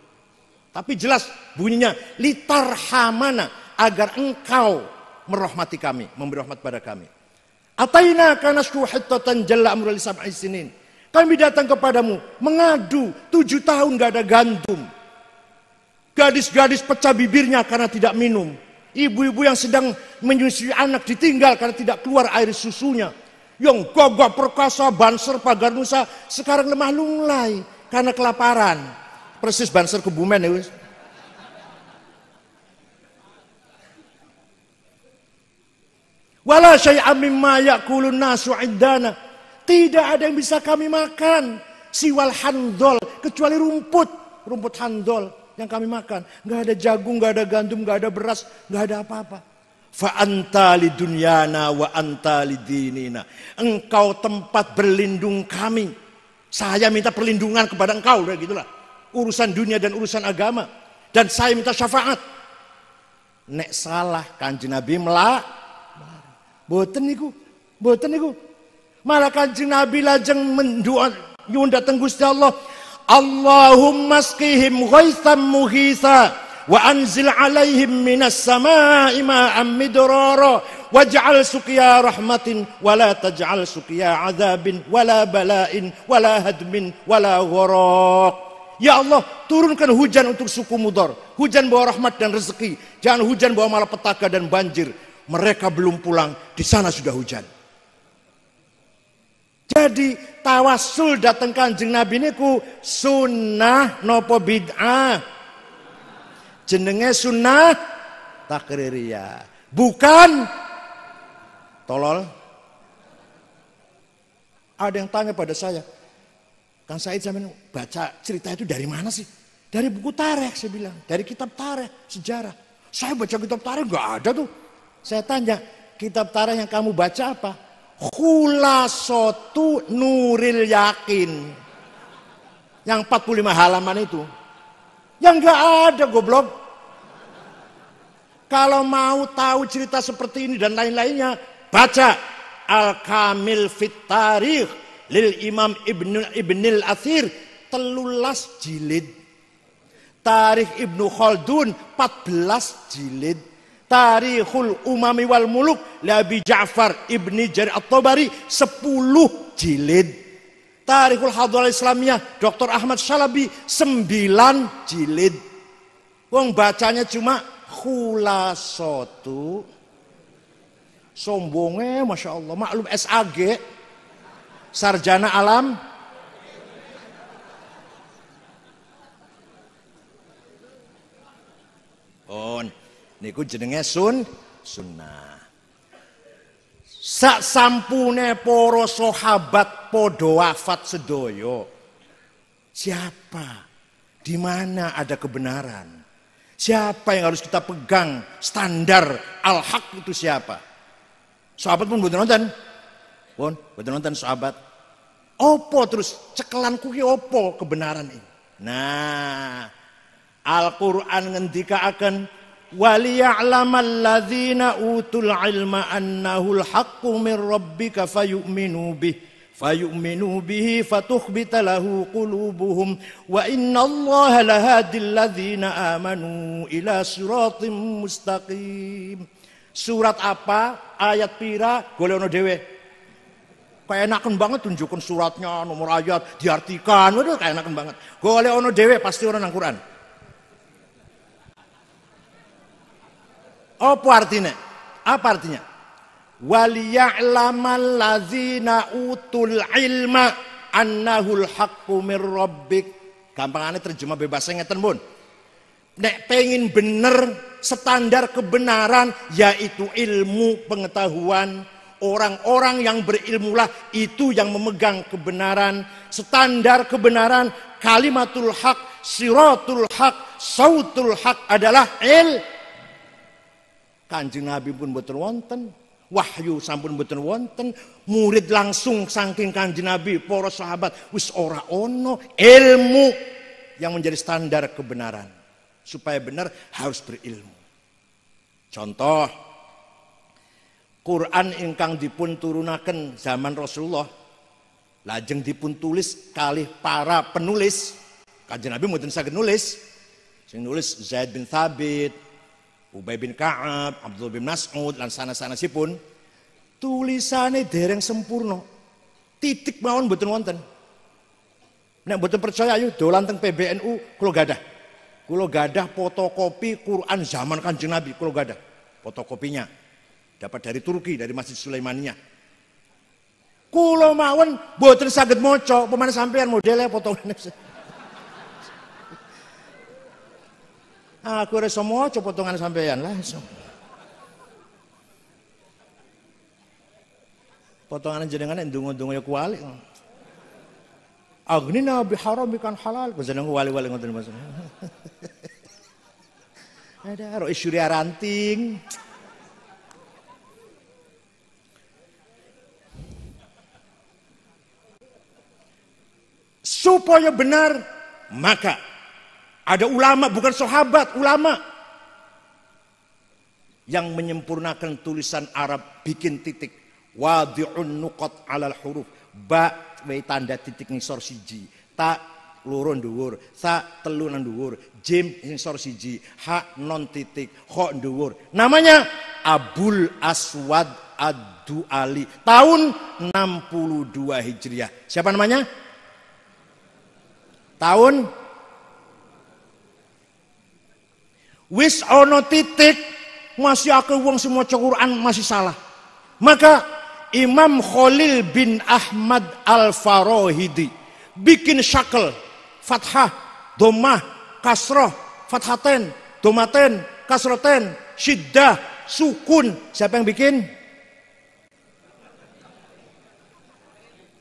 Speaker 1: Tapi jelas bunyinya litarhamana, agar engkau merahmati kami, memberi rahmat pada kami. Ataina kana syuhittatan jalla amrul sab'i sinin. Kami datang kepadamu mengadu 7 tahun gak ada gandum. Gadis-gadis pecah bibirnya karena tidak minum. Ibu-ibu yang sedang menyusui anak ditinggal karena tidak keluar air susunya. Yang gagah perkasa Banser Pagar Nusa sekarang lemah lunglai karena kelaparan. Persis Banser Kebumen ya wis. Wala syai'am mimma ya'kulun nasu 'indana. Tidak ada yang bisa kami makan siwal handol, kecuali rumput handol yang kami makan. Enggak ada jagung, enggak ada gandum, enggak ada beras, enggak ada apa-apa. Fa anta lidunyana wa anta lidinina. Engkau tempat berlindung kami. Saya minta perlindungan kepada engkau, udah gitulah. Urusan dunia dan urusan agama. Dan saya minta syafaat. Nek salah Kanjeng Nabi boten niku. Malah Kanjeng Nabi lajeng mendoa nyuwun dhateng Gusti Allah. Allahumma asqihim ghaitsan mughitsa wa anzil alaihim minas samaa'i ma'an midrara waj'al suqiya rahmatin wa la taj'al suqiya 'adzabin wala bala'in wala hadmin wala gharaq. Ya Allah, turunkan hujan untuk suku Mudhar. Hujan bawa rahmat dan rezeki. Jangan hujan bawa malapetaka dan banjir. Mereka belum pulang, di sana sudah hujan. Jadi tawassul datang Kanjeng Nabi niku sunnah nopo bid'ah? Jenenge sunnah takririyah. Bukan tolol. Ada yang tanya pada saya, Kang Said sampean baca cerita itu dari mana sih? Dari buku tarikh, saya bilang. Dari kitab tarikh, sejarah. Saya baca kitab tarikh enggak ada tuh. Saya tanya, kitab tarikh yang kamu baca apa? Khulasatu Nuril Yakin. Yang 45 halaman itu. Yang enggak ada goblok. Kalau mau tahu cerita seperti ini dan lain-lainnya, baca Al-Kamil Fit Tarikh lil Imam Ibnul Athir 13 jilid. Tarikh Ibnu Khaldun 14 jilid. Tarikhul Umami wal Muluk Abi Ja'far Ibni Jarir At-Tabari 10 jilid. Tarikhul Hadral Islamiyah Dr. Ahmad Syalabi 9 jilid. Wong bacanya cuma khulasatu. Sombongnya Masya Allah. Maklum SAG, sarjana alam. Oh, niku jenenge sunnah. Sak sampune para sahabat padha wafat sedaya. Siapa? Di mana ada kebenaran? Siapa yang harus kita pegang standar al-haq itu siapa? Sahabat pun mboten nonton. Pun mboten nonton sahabat. Opo terus cekelanku ki opo kebenaran ini? Nah, Al-Qur'an ngendikaaken waliya'lamal ladzina utul ilma annahul haqqu min rabbika fayu'minu bihi fatukhbita lahu qulubuhum wa innallaha lahadil ladzina amanu ila siratim mustaqim. Surat apa? Ayat pira? Golekno dhewe. Kayak enakan banget tunjukkan suratnya, nomor ayat, diartikan. Waduh, kayak enakan banget. Golek ono dhewe pasti ono nang Quran. Apa artinya? Apa artinya? Waliya'lamal ladzina utul ilma annahul haqqu mir rabbik. Gampangane terjemah bebas ngeten, Bun. Nek pengen bener standar kebenaran yaitu ilmu pengetahuan. Orang-orang yang berilmulah itu yang memegang kebenaran, standar kebenaran, kalimatul haq, siratul haq, sautul haq adalah Kanjeng Nabi pun boten wonten, wahyu sampun boten wonten, murid langsung saking Kanjeng Nabi, para sahabat wis ora ono, ilmu yang menjadi standar kebenaran. Supaya benar harus berilmu. Contoh Quran ingkang dipun turunaken zaman Rasulullah lajeng dipun tulis kalih para penulis. Kanjeng Nabi mboten saged nulis. Sing nulis Zaid bin Thabit, Ubay bin Ka'ab, Abdullah bin Mas'ud lan sanes-sanesipun. Tulisane dereng sempurna. Titik mawon mboten wonten. Nek mboten percaya ayo dolan teng PBNU kula gadah. Kula gadah fotokopi Quran zaman Kanjeng Nabi, kula gadah fotokopinya. Dapat dari Turki, dari Masjid Sulaimaniyah. Kula mawon mboten saged maca, pemane sampean modele potongane. Aku ora iso maca potongan sampean lah. Potongan jenengan ndonga-ndonga ya kuali. Aghnina bi haramikan halal, jeneng wali-wali ngoten Mas. Ada ro isyuri ranting. Supaya benar, maka ada ulama, bukan sahabat, ulama yang menyempurnakan tulisan Arab, bikin titik, wadi'un nuqat alal huruf, ba we tanda titik ngisor siji, ta loro dhuwur, sa telu nang dhuwur, jim ngisor siji, ha non titik, kha dhuwur. Namanya Abul Aswad Ad-Du'ali, tahun 62 Hijriah. Siapa namanya? Tahun wis ono titik masih akeh wong sing maca Quran masih salah. Maka Imam Khalil bin Ahmad Al-Farahidi bikin syakl fathah, dhammah, kasrah, fathaten, dhammaten, kasraten, syiddah, sukun. Siapa yang bikin?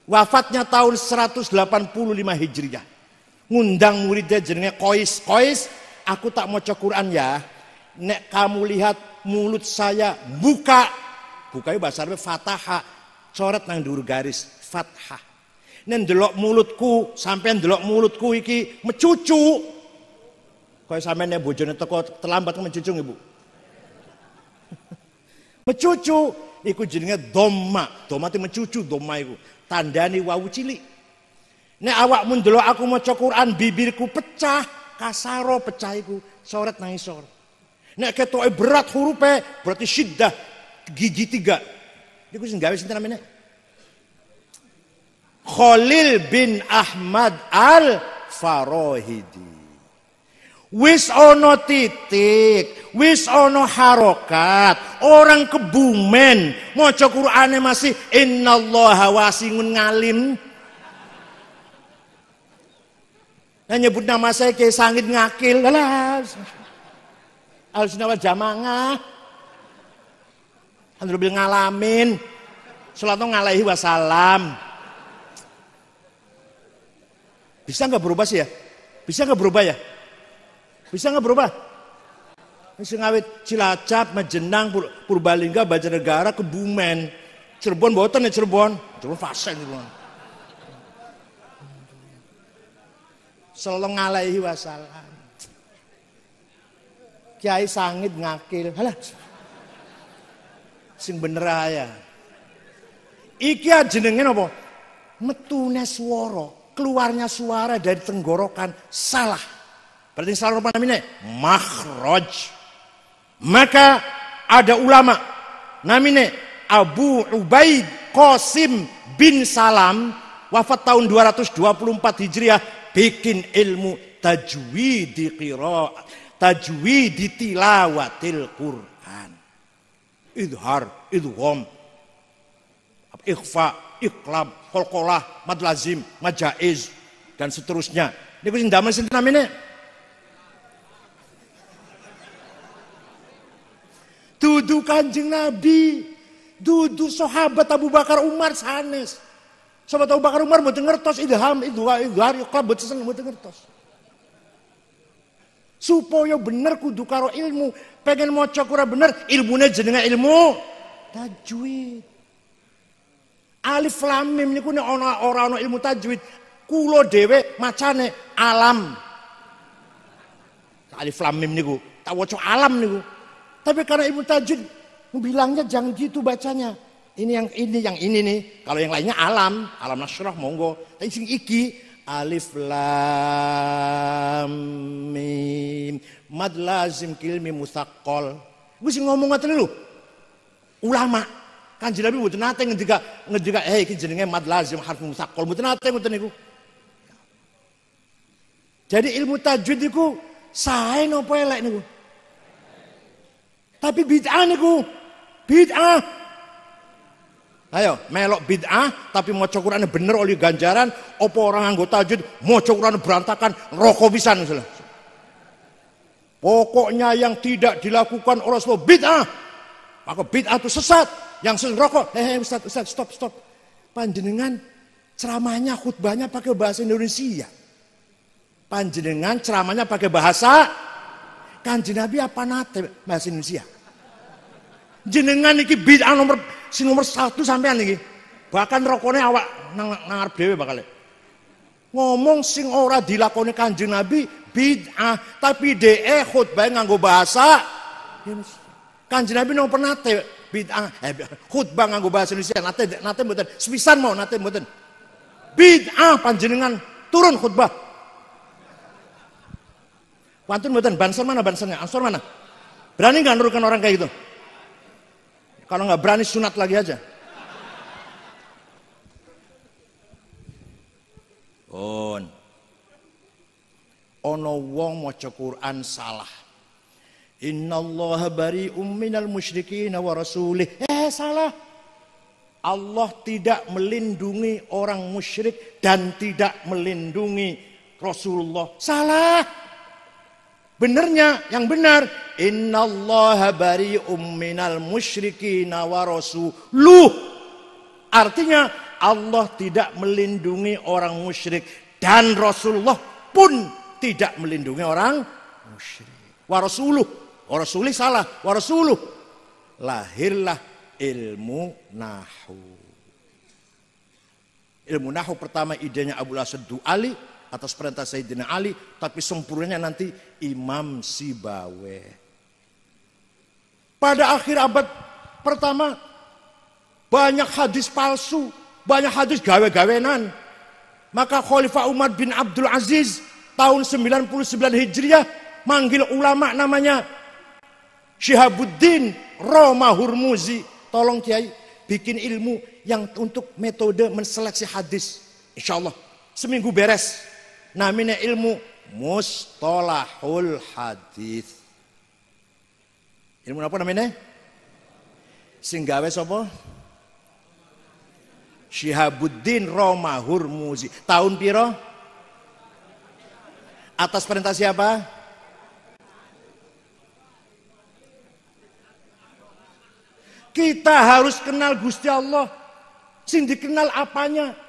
Speaker 1: Wafatnya tahun 185 Hijriah. Ngundang muridnya jenenge Qais. Qais, aku tak maca Quran ya. Nek kamu lihat mulut saya buka. Buka itu bahasa Arab fataha. Coret nang dhuwur garis fathah. Nek ndelok mulutku, sampean ndelok mulutku iki mecucu. Kaya sampean nek bojone teko terlambat mecucu Ibu. Mecucu iku jenenge dhamma. Dhamma itu mecucu, dhamma iku. Tandani wawu cilik. Nek awakmu ndelok aku maca Quran bibirku pecah, kasaro pecah iku, coret nang isor. Nek ketoke berat hurufe berarti syiddah gigi 3. Iku sing gawe sinten namanya? Khalil bin Ahmad Al-Farahidi. Wis ono titik, wis ono harokat, orang Kebumen maca Qur'ane masih innallaha wasi'un ngalim. Nah nyebut nama saya Kiai Sangit Ngakil. Alah. Al-Sunnah wal Jamaah. Alhamdulillah ngalamin. Sallallahu alaihi wasallam. Bisa nggak berubah sih ya? Bisa nggak berubah ya? Bisa nggak berubah? Bisa ngawit Cilacap, Majenang, Purbalingga, Banjarnegara, Kebumen, Cirebon, boten ya Cirebon fase gitu. Sallallahu alaihi wasallam. Kiai Sangit Ngakil. Halah. Sing bener ya. Iki jenenge napa? Metune swara, keluarnya suara dari tenggorokan salah. Berarti salah apa namanya? Makhraj. Maka ada ulama namanya Abu Ubaid Qasim bin Salam wafat tahun 224 Hijriah bikin ilmu tajwidi tilawatil Quran. Idhar, idgham, ikhfa, iqlab, qalqalah, mad lazim, mad jaiz dan seterusnya. Niku sing damel sinten namine? Dudu Kanjeng Nabi, dudu sahabat Abu Bakar Umar sanes. Sahabat Abu Bakar Umar mboten ngertos idham, idgham, iqlab mboten ngertos. Supaya bener kudu karo ilmu. Pengen maca Quran bener, ilmune jenenge ilmu tajwid. Alif lam mim niku nek ora ana ilmu tajwid, kula dhewe macane alam. Alif lam mim niku tak waca alam niku. Tapi karena ilmu tajwid bilangnya jangan gitu bacanya. Ini yang ini nih. Kalau yang lainnya alam nasyrah monggo. Tapi sing iki alif lam mim mad lazim kilmi musaqqal. Iku sing ngomong ngoten lho. Ulama Kanjeng Nabi mboten nate ngendika iki jenenge mad lazim harf musaqqal. Mboten nate ngoten niku. Jadi ilmu tajwid niku sae napa elek niku? Tapi bid'ah niku, bid'ah. Ayo, melok bid'ah tapi maca Qur'ane bener oleh ganjaran, apa orang nganggo tajwid maca Qur'ane berantakan, rokok pisan misalnya. Pokoknya yang tidak dilakukan oleh Rasulullah bid'ah. Maka bid'ah itu sesat. Yang sering rokok, Ustaz, stop. Panjenengan ceramahnya khutbahnya pakai bahasa Indonesia. Panjenengan ceramahnya pakai bahasa Kanjeng Nabi apa nate bahasa Indonesia? Jenengan iki bid'ah nomor 1 sampean iki. Bahkan rokone awak nang ngarep dhewe bakal. Ngomong sing ora dilakoni Kanjeng Nabi bid'ah, tapi dhek khutbah nganggo bahasa Indonesia. Kanjeng Nabi nomor nate bid'ah khutbah nganggo bahasa Indonesia nate mboten. Sepisan mau nate mboten. Bid'ah panjenengan turun khutbah. Pantun mboten, banser mana bansernya? Ansor mana? Berani nggak nurunkan orang kayak gitu? Kalau nggak berani sunat lagi aja. Ono wong maca Quran salah. Innallaha bari'um minal musyrikin wa rasulih. Salah. Allah tidak melindungi orang musyrik dan tidak melindungi Rasulullah. Salah. Benernya, yang benar, innallaha bari'um minal musyrikin wa rasuluh. Artinya Allah tidak melindungi orang musyrik dan Rasulullah pun tidak melindungi orang musyrik. Wa rasuluh, wa rasulih salah, wa rasuluh. Lahirlah ilmu nahwu. Ilmu nahwu pertama idenya Abu Asad Du'ali atas perintah Sayyidina Ali, tapi sempurnanya nanti Imam Sibawe. Pada akhir abad pertama banyak hadis palsu, banyak hadis gawe-gawenan. Maka Khalifah Umar bin Abdul Aziz tahun 99 Hijriah manggil ulama namanya Syihabuddin Roma Hurmuzi. Tolong Kiai bikin ilmu yang untuk metode menseleksi hadis. Insyaallah seminggu beres. Namanya ilmu mustalahul hadis. Ilmu apa namanya? Sing gawe sapa? Syihabuddin Roma Hurmuzi. Tahun piro? Atas perintah siapa? Kita harus kenal Gusti Allah. Sing dikenal apanya?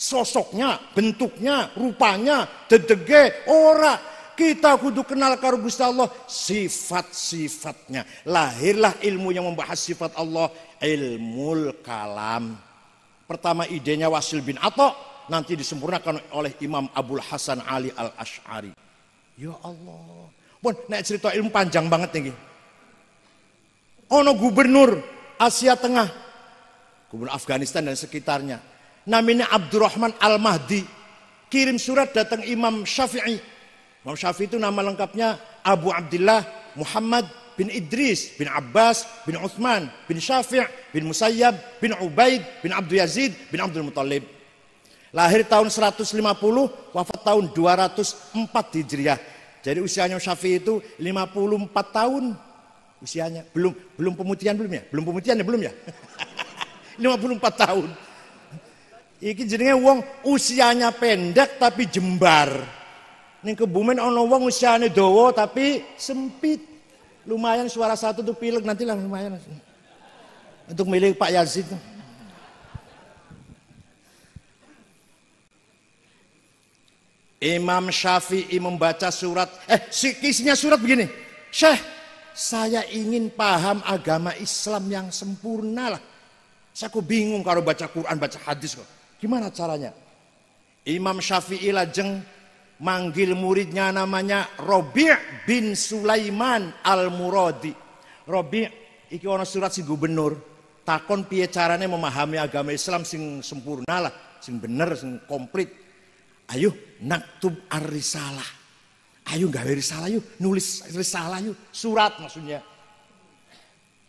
Speaker 1: Sosoknya, bentuknya, rupanya, dedege, ora. Kita kudu kenal karo Gusti Allah sifat-sifatnya. Lahirlah ilmu yang membahas sifat Allah, ilmul kalam. Pertama idenya Wasil bin Atha, nanti disempurnakan oleh Imam Abul Hasan Ali Al-Asy'ari. Ya Allah. Pun nek cerita ilmu panjang banget nih. Ono gubernur Asia Tengah, gubernur Afghanistan dan sekitarnya. Namanya Abdurrahman Al-Mahdi. Kirim surat datang Imam Syafi'i. Imam Syafi'i itu nama lengkapnya Abu Abdillah Muhammad bin Idris, bin Abbas, bin Uthman, bin Syafi', bin Musayyab, bin Ubaid, bin Abdul Yazid, bin Abdul Muttalib. Lahir tahun 150, wafat tahun 204 Hijriah. Jadi usianya Syafi'i itu 54 tahun usianya. Belum pemutihan belum ya? Belum pemutihan ya belum ya? 54 tahun. Iki jenenge wong usianya pendek tapi jembar. Ning Kebumen ana wong usiane dawa tapi sempit. Lumayan suara satu tuh pilek nantilah lumayan. Untuk milih Pak Yazid. Imam Syafi'i membaca surat, isinya surat begini. Syekh, saya ingin paham agama Islam yang sempurna lah. Saya kok bingung kalau baca Quran, baca hadis kok. Gimana caranya? Imam Syafi'i lajeng manggil muridnya namanya Robi' bin Sulaiman Al-Muradi. Robi' iki ana surat si gubernur. Takon piye carane memahami agama Islam sing sempurna lah, sing bener, sing komplit. Ayo naktub ar-risalah. Ayo gawe risalah yuk, nulis risalah yuk, surat maksudnya.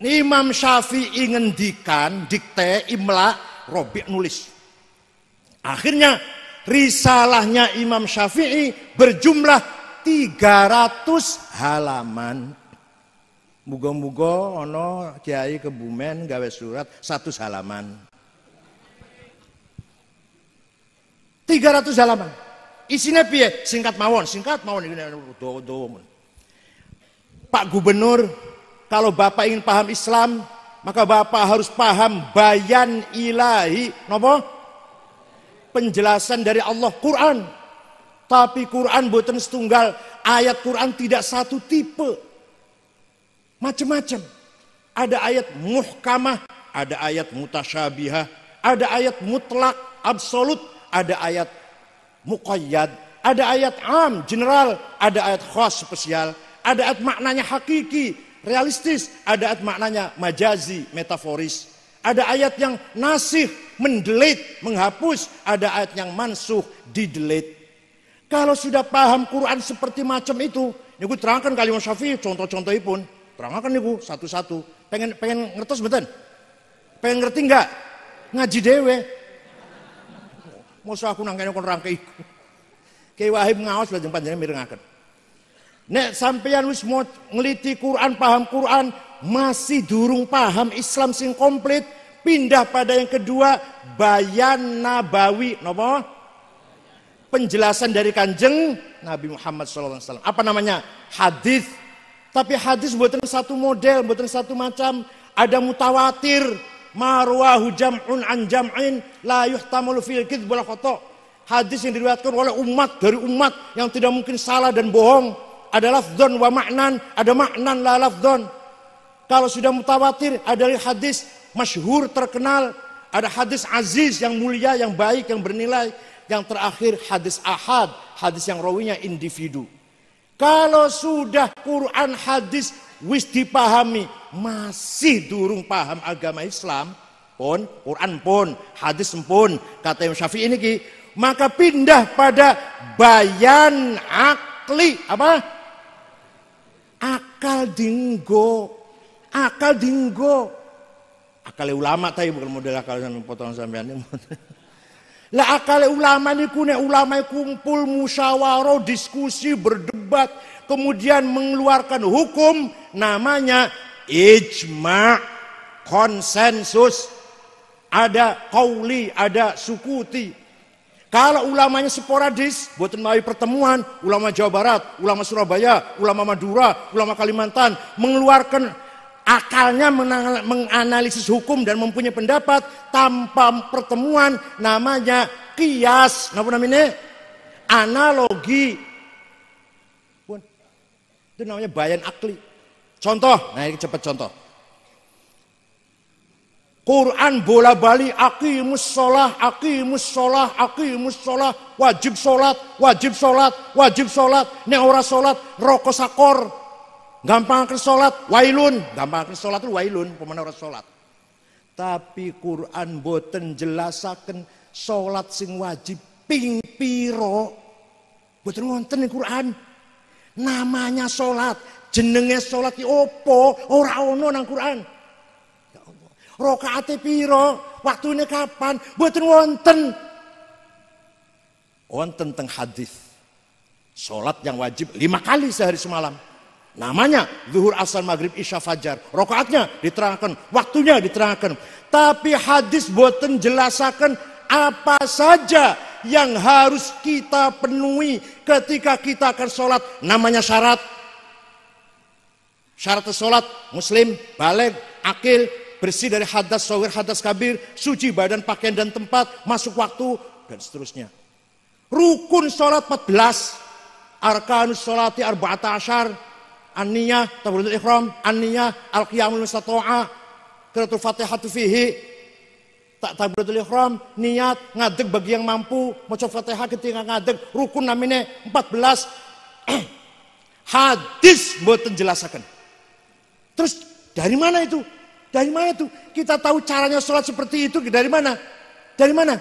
Speaker 1: Imam Syafi'i ngendikan, dikte, imla, Robi' nulis. Akhirnya risalahnya Imam Syafi'i berjumlah 300 halaman. Muga-muga ana kiai Kebumen gawe surat 100 halaman. 300 halaman. Isinya piye? Singkat mawon iki dawa. Pak Gubernur, kalau Bapak ingin paham Islam, maka Bapak harus paham bayan ilahi, napa? Penjelasan dari Allah, Quran. Tapi Quran boten setunggal, ayat Quran tidak satu tipe. Macam-macam. Ada ayat muhkamah, ada ayat mutasyabihah, ada ayat mutlak, absolut, ada ayat muqayyad, ada ayat am, general, ada ayat khas, spesial, ada ayat maknanya hakiki, realistis, ada ayat maknanya majazi, metaforis, ada ayat yang nasih, mendelete, menghapus, ada ayat yang mansuh, didelete. Kalau sudah paham Quran seperti macam itu, niku terangkan kali Imam Syafi'i contoh-contohipun, terangkan niku satu-satu. Pengen ngertos betul? Pengen ngerti enggak? Ngaji dewe. Mosok aku nang kene kon rangke iku. Kyai Wahib ngaos lajeng panjenengan mirengaken. Nek sampeyan wis mau ngeliti Quran, paham Quran, masih durung paham Islam sing komplit, pindah pada yang kedua, bayan nabawi, napa? Penjelasan dari Kanjeng Nabi Muhammad SAW. Apa namanya? Hadis. Tapi hadis buatan satu model, buatan satu macam. Ada mutawatir, marwahu jam'un an jam'in la yuhtamalu fil kidz wal khata'. Hadis yang diriwayatkan oleh umat dari umat yang tidak mungkin salah dan bohong. Ada lafdzon wa ma'nan, ada ma'nan la lafdzon. Kalau sudah mutawatir, ada hadis masyhur terkenal, ada hadis aziz yang mulia, yang baik, yang bernilai. Yang terakhir hadis ahad, hadis yang rawinya individu. Kalau sudah Quran hadis wis dipahami, masih durung paham agama Islam, pun Quran pun, hadis pun, kata Imam Syafi'i ini, maka pindah pada bayan akli, apa? Akal dinggo. Akal dinggo. Akal ulama tadi bukan model akal yang potongan sampean ini. Lah akal ulama niku nek ulama kumpul musyawarah, diskusi, berdebat, kemudian mengeluarkan hukum namanya ijma', konsensus. Ada qauli, ada sukuti. Kalau ulamanya sporadis, buat melalui pertemuan, ulama Jawa Barat, ulama Surabaya, ulama Madura, ulama Kalimantan mengeluarkan akalnya menganalisis hukum dan mempunyai pendapat tanpa pertemuan, namanya qiyas, apa namanya? Analogi. Itu namanya bayan akli. Contoh, nah ini cepat contoh. Quran bola balik aqimus sholah, aqimus sholah, aqimus sholah, wajib sholat, wajib sholat, wajib sholat. Nek ora sholat roko sakor. Gampang ke sholat, wailun. Gampang ke sholat itu wailun, pemana orang sholat. Tapi Quran boten jelasaken sholat sing wajib ping piro. Boten wonten ing Quran. Namanya sholat, Jenenge salat ki opo? Ora ono nang Quran. Ya Allah. Rakaate piro? Waktune kapan? Mboten wonten. Wonten teng hadis. Salat yang wajib 5 kali sehari semalam. Namanya zuhur, asar, maghrib, isya, fajar. Rakaatnya diterangkan, waktunya diterangkan. Tapi hadis boten jelasaken apa saja yang harus kita penuhi ketika kita akan sholat. Namanya syarat. Syarat sholat, muslim, baligh, akil, bersih dari hadas, shogir, hadas kabir, suci badan, pakaian dan tempat, masuk waktu, dan seterusnya. Rukun sholat 14, arkanus sholati arba'ata asyar, an-niyah, takbiratul ihram, an-niyah, al-qiyamul mustata'a, qiraatul fatihatu fihi, takbiratul ihram, niat, ngadeg bagi yang mampu, maca Fatihah ketika ngadeg, rukun namanya 14. Hadis mboten jelasaken. Terus dari mana itu? Dari mana itu? Kita tahu caranya sholat seperti itu dari mana? Dari mana?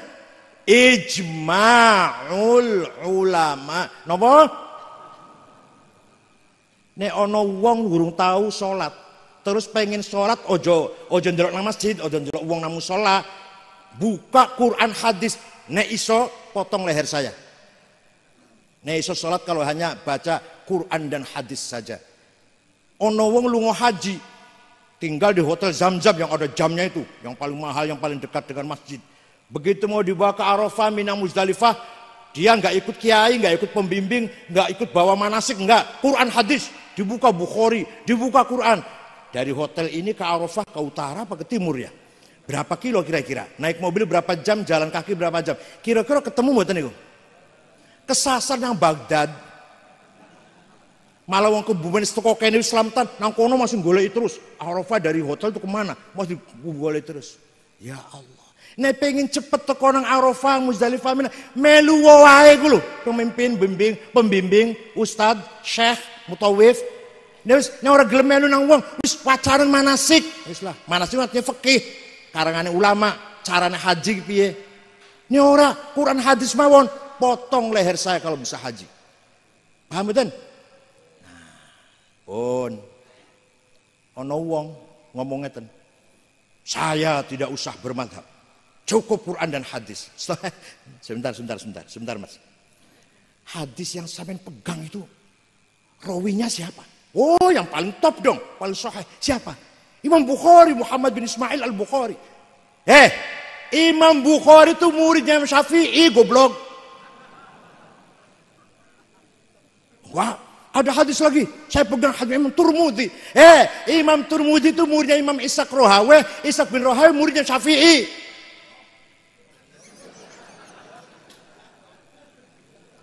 Speaker 1: Ijma'ul ulama. Napa? Nek ana wong gurung tahu sholat, terus pengen sholat, ojo ndelok nang masjid, ojo ndelok wong nang musala, buka Quran hadis. Nek iso potong leher saya. Nek iso sholat kalau hanya baca Quran dan hadis saja. Ono wong lunga haji, tinggal di hotel Zamzam yang ada jamnya itu, yang paling mahal, yang paling dekat dengan masjid. Begitu mau dibawa ke Arafah, Mina, Muzdalifah, dia nggak ikut kiai, nggak ikut pembimbing, nggak ikut bawa manasik, nggak. Quran hadis, dibuka Bukhari, dibuka Quran. Dari hotel ini ke Arafah, ke utara apa ke timur ya? Berapa kilo kira-kira? Naik mobil berapa jam, jalan kaki berapa jam? Kira-kira ketemu mboten niku? Kesasar nang Baghdad. Malah wong kebumen teko kene Islamtan nang kono masih goleki terus. Arafah dari hotel itu kemana? Masih goleki terus. Ya Allah. Nek pengen cepet teko nang Arafah, Muzdalifah, melu wae ku lho, pembimbing, ustad, syekh, mutawif. Nek ora gelem melu nang wong, wis pacaran manasik. Wis lah, manasik artinya fikih. Karangane ulama, carane haji piye? Nek ora Quran hadis mawon, potong leher saya kalau bisa haji. Paham mboten? Pun ana wong ngomong ngeten. Saya tidak usah bermadhab. Cukup Quran dan hadis. Sebentar Mas. Hadis yang sampean pegang itu rawinya siapa? Oh, yang paling top dong, paling sahih. Siapa? Imam Bukhari, Muhammad bin Ismail al-Bukhari. Imam Bukhari itu muridnya Imam Syafi'i, goblok. Wah, ada hadis lagi, saya pegang hadis Imam Turmudi. Imam Turmudi itu muridnya Imam Ishaq Rohawe, Ishaq bin Rohawe muridnya Syafi'i.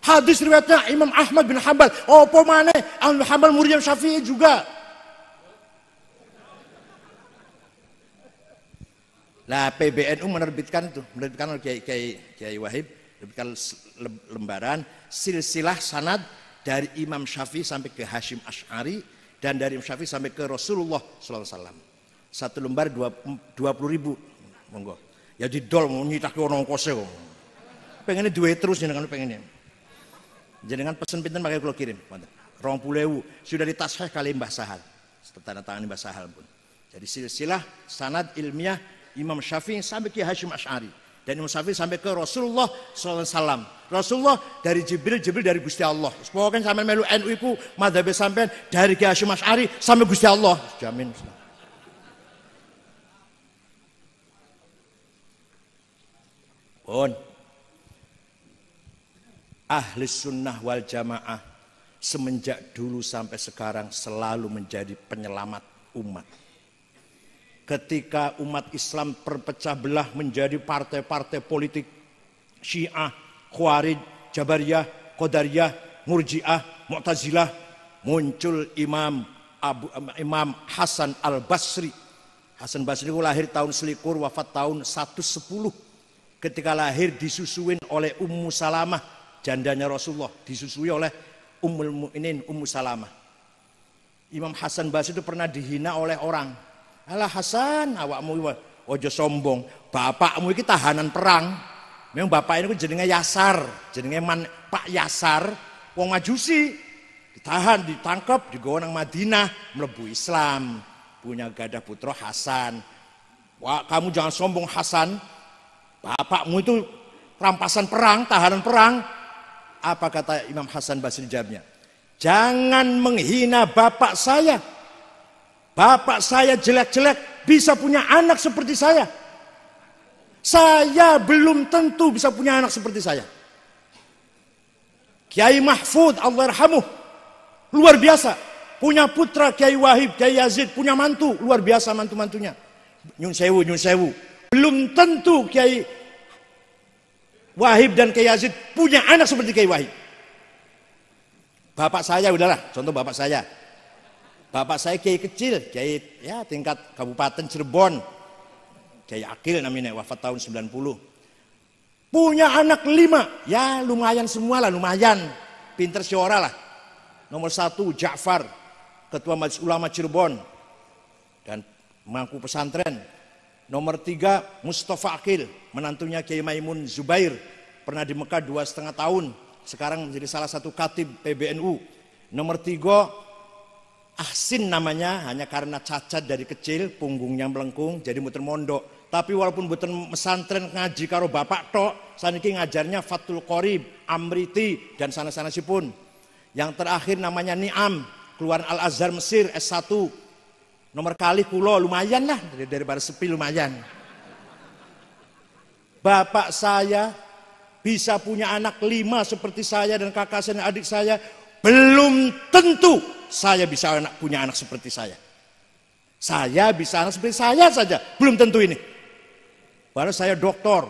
Speaker 1: Hadis riwayatnya Imam Ahmad bin Hanbal. Apa maneh Ahmad bin Hanbal muridnya Syafi'i juga. Lah PBNU menerbitkan oleh Kiai Wahib, menerbitkan lembaran silsilah sanad dari Imam Syafi'i sampai ke Hashim Asy'ari dan dari Imam Syafi'i sampai ke Rasulullah SAW. Satu lembar 20.000, monggo. Ya didol nyitake ono ongkose kok. Pengennya duwe terus jenengan pengennya. Jenengan pesen pinten pakai kula kirim. 20.000 sudah ditashih kali Mbah Sahal. Tanda tangan Mbah Sahal pun. Jadi silsilah sanad ilmiah Imam Syafi'i sampai ke Hashim Asy'ari. Dan Imam Syafi'i sampai ke Rasulullah SAW. Rasulullah dari Jibril dari Gusti Allah. Pokoknya sampai melu NU iku madhabe sampean dari Kiai Hasyim Asy'ari sampai Gusti Allah. Jamin. Pun ahli sunnah wal jamaah semenjak dulu sampai sekarang selalu menjadi penyelamat umat. Ketika umat Islam terpecah belah menjadi partai-partai politik Syiah, Khawarij, Jabariyah, Qadariyah, Murji'ah, Mu'tazilah, muncul Imam Hasan al-Basri. Hasan Basri itu lahir tahun selikur, wafat tahun 110. Ketika lahir disusuin oleh Ummu Salamah, jandanya Rasulullah, disusui oleh Ummul Mukminin Ummu Salamah. Imam Hasan Basri itu pernah dihina oleh orang. Alah Hasan, awakmu ojo sombong, bapakmu iki tahanan perang. Memang bapak ini jenenge Yasar, jenenge Pak Yasar, wong Majusi. Ditahan, ditangkap, digawa nang Madinah, mlebu Islam, punya gadah putra Hasan. Wah, kamu jangan sombong Hasan, bapakmu itu rampasan perang, tahanan perang. Apa kata Imam Hasan Basri jawabnya? Jangan menghina bapak saya. Bapak saya jelek-jelek, bisa punya anak seperti saya. Saya belum tentu bisa punya anak seperti saya. Kiai Mahfud, Allah yarhamuh, luar biasa. Punya putra Kiai Wahib, Kiai Yazid, punya mantu, luar biasa mantu-mantunya. Nyun sewu. Belum tentu Kiai Wahib dan Kiai Yazid punya anak seperti Kiai Wahib. Bapak saya, udahlah, contoh bapak saya. Bapak saya Kiai kecil, Kiai ya tingkat Kabupaten Cirebon. Kiai Akil namanya, wafat tahun 90. Punya anak 5, ya lumayan semua lah, lumayan. Pinter syora lah. Nomor 1 Ja'far, Ketua Majelis Ulama Cirebon dan mangku pesantren. Nomor 3 Mustafa Akil, menantunya Kiai Maimun Zubair, pernah di Mekah 2,5 tahun, sekarang menjadi salah satu khatib PBNU. Nomor 3 Ahsin namanya, hanya karena cacat dari kecil, punggungnya melengkung, jadi muter mondok. Tapi walaupun bukan pesantren ngaji karo bapak tok, saniki ngajarnya Fathul Qorib, Amriti, dan sana-sana sipun. Yang terakhir namanya Ni'am, keluaran Al-Azhar Mesir, S1. Nomor kali kulo, lumayan lah, daripada sepi lumayan. Bapak saya bisa punya anak 5 seperti saya dan kakak saya dan adik saya, belum tentu saya bisa punya anak seperti saya. Saya bisa anak seperti saya saja, belum tentu ini. Baru saya doktor,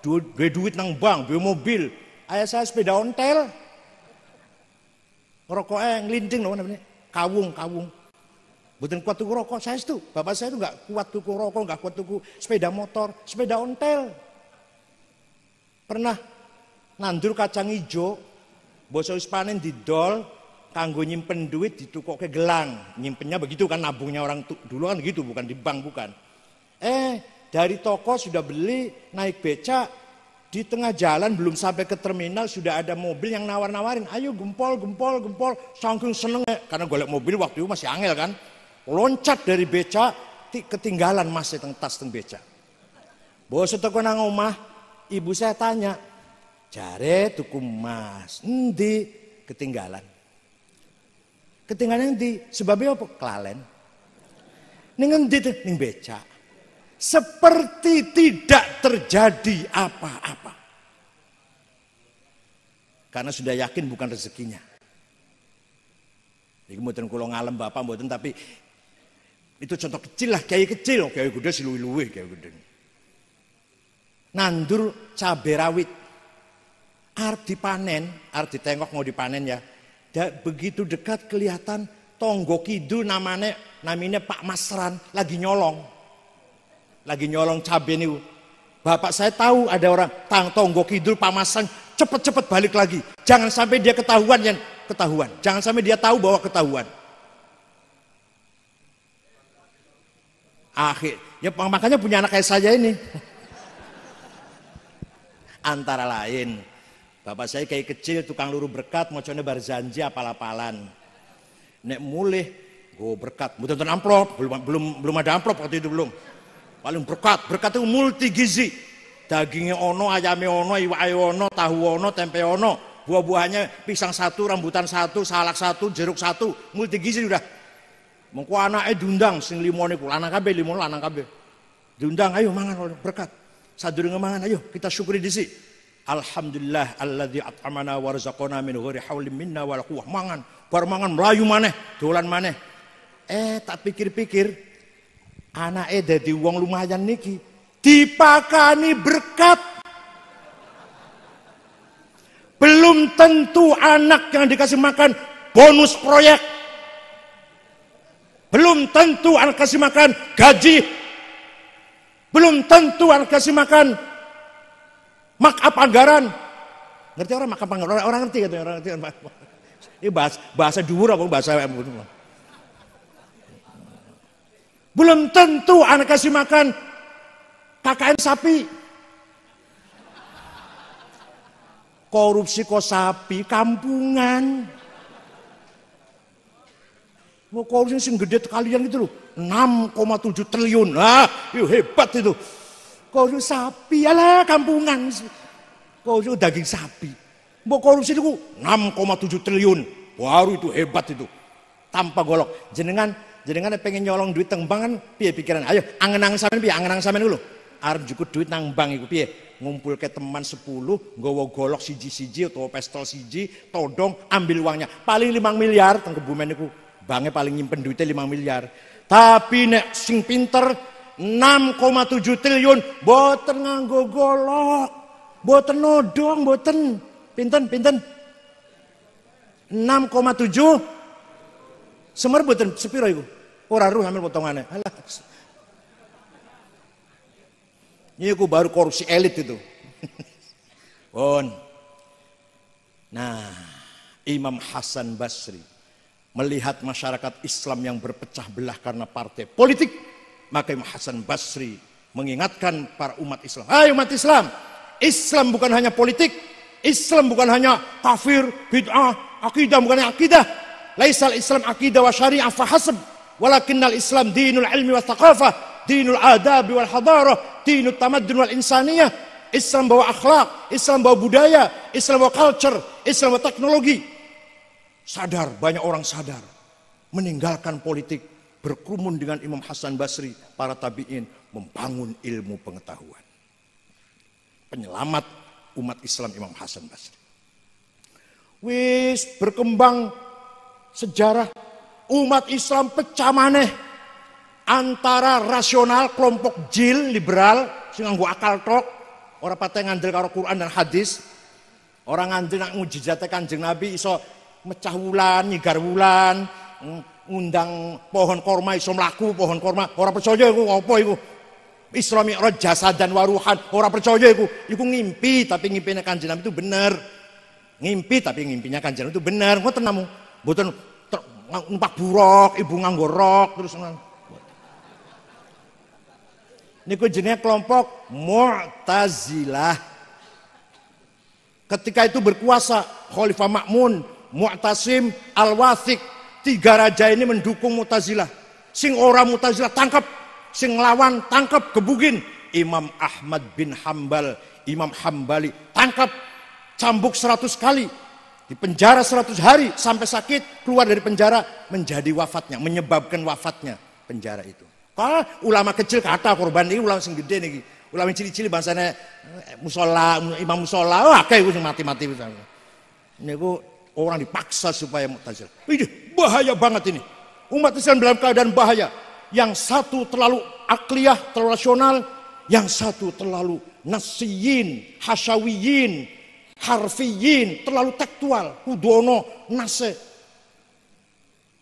Speaker 1: duit nang bank, duit mobil, ayah saya sepeda ontel, rokoknya ngelinting loh namanya, kawung. Bukan kuat tuku rokok, saya itu, bapak saya itu nggak kuat tuku rokok, nggak kuat tuku sepeda motor, sepeda ontel. Pernah nandur kacang hijau, bosok wis panen didol, kanggo nyimpen duit ditukok ke gelang, nyimpennya begitu kan, nabungnya orang dulu kan gitu, bukan di bank bukan. Dari toko sudah beli, naik becak, di tengah jalan belum sampai ke terminal sudah ada mobil yang nawar-nawarin, ayo gempol, saking seneng karena golek mobil waktu itu masih angel kan, loncat dari becak, ketinggalan mas teng tas teng becak. Bos teko nang omah, ibu saya tanya, jare tuku mas, endi ketinggalan? Ketinggalan endi? Sebabnya apa? Kelalen. Ning endi ning becak. Seperti tidak terjadi apa-apa. Karena sudah yakin bukan rezekinya. Iki mboten kula ngalem bapak mboten, tapi itu contoh kecil lah, kiai kecil, kiai gede siluwi-luwi, kiai gede. Nandur cabai rawit. Arep dipanen, arep ditengok mau dipanen ya. Begitu dekat kelihatan tonggo kidul namanya Pak Masran lagi nyolong cabai ini. Bapak saya tahu ada orang tonggo kidul Pak Masran, cepet-cepet balik lagi. Jangan sampai dia ketahuan. Jangan sampai dia tahu bahwa ketahuan. Ya makanya punya anak kayak saya ini. Antara lain, bapak saya kayak kecil tukang luru berkat, mocone barzanji apal-apalan. Nek mulih go berkat, mboten amplop, belum ada amplop waktu itu belum. Paling berkat itu multi gizi. Dagingnya ono, ayamnya ono, iwake ono, tahu ono, tempe ono, buah-buahnya pisang 1, rambutan 1, salak 1, jeruk 1, multi gizi udah. Mengko anake diundang sing limone ku, lanang kabeh, limono lanang kabeh. Diundang, ayo mangan berkat. Sadurunge mangan, ayo kita syukuri dhisik. Alhamdulillah alladzi at'amana wa razaqana min ghairi haulin minna wala quwwah. Mangan, bar mangan mlayu maneh, dolan maneh. Tak pikir-pikir, anake dadi wong lumayan niki dipakani berkat. Belum tentu anak yang dikasih makan bonus proyek. Belum tentu anak kasih makan gaji. Belum tentu anak kasih makan markup anggaran. Ngerti orang markup anggaran? Orang ngerti katanya, orang ngerti. Ini bahasa dhuwur apa bahasa belum tentu anak kasih makan KKN sapi. Korupsi kok sapi kampungan. Mau korupsi sing gede kalian gitu loh, 6,7 triliun. Ah, itu hebat itu. Korupsi sapi, alah kampungan. Korupsi daging sapi. Mau korupsi itu 6,7 triliun. Baru itu hebat itu. Tanpa golok. Jenengan pengen nyolong duit teng bank kan piye pikiran? Ayo angen-angen sampean piye? Angen-angen sampean dulu. Arep jukut duit nang bank iku piye? Ngumpul ke teman 10, nggawa golok siji-siji atau pistol siji, todong ambil uangnya. Paling 5 miliar teng Kebumen iku. Banknya paling nyimpen duitnya 5 miliar. Tapi nek sing pinter 6,7 triliun boten nganggo golok. Boten nodong, boten. Pinten? 6,7 semer boten sepiro iku? Ora ruh ambil potongannya. Alah. Ini aku baru korupsi elit itu. Bon. Nah, Imam Hasan Basri melihat masyarakat Islam yang berpecah belah karena partai politik, maka Imam Hasan Basri mengingatkan para umat Islam. Hai umat Islam, Islam bukan hanya politik, Islam bukan hanya kafir, bid'ah, akidah bukan hanya akidah. Laisal Islam akidah wa syari'ah fahasab, walakinnal Islam dinul ilmi wa thaqafah, dinul adabi wal hadarah, dinul tamaddun wal insaniyah. Islam bawa akhlak, Islam bawa budaya, Islam bawa culture, Islam bawa teknologi. Sadar, banyak orang sadar. Meninggalkan politik, berkerumun dengan Imam Hasan Basri, para tabi'in, membangun ilmu pengetahuan. Penyelamat umat Islam Imam Hasan Basri. Wis berkembang sejarah umat Islam pecah maneh antara rasional kelompok jil liberal sing nganggo akal tok, ora pateh ngandel karo Quran dan hadis. Orang ngandel nak mujizate Kanjeng Nabi iso mecah wulan, nyigar wulan, ngundang pohon korma iso mlaku pohon korma. Ora percaya iku apa iku? Isra Mi'raj jasadan waruhan, ora percaya iku. Iku ngimpi, tapi ngimpine Kanjeng Nabi itu bener. Ngimpi tapi ngimpinya Kanjeng Nabi itu bener. Ngoten namu. Mboten numpak buruk, ibu nganggo rok terus niku jenenge kelompok Mu'tazilah. Ketika itu berkuasa Khalifah Ma'mun, Mu'tasim, Al-Wathiq, 3 raja ini mendukung Mu'tazilah. Sing ora Mu'tazilah tangkap, sing nglawan tangkap gebugin. Imam Ahmad bin Hambal, Imam Hambali tangkap, cambuk 100 kali, di penjara 100 hari sampai sakit, keluar dari penjara menjadi wafatnya, menyebabkan wafatnya penjara itu. Kalau ulama kecil kata korban ini ulama sing gede nih, ulama cili-cili bangsane musola, imam musola, wah kayak gue mati-mati misalnya. Ini gue orang dipaksa supaya Mu'tazilah. Ini bahaya banget ini. Umat Islam dalam keadaan bahaya. Yang satu terlalu akliyah, terlalu rasional, yang satu terlalu nasiyin, hasyawiyin, harfiyin, terlalu tekstual, kudono, nase.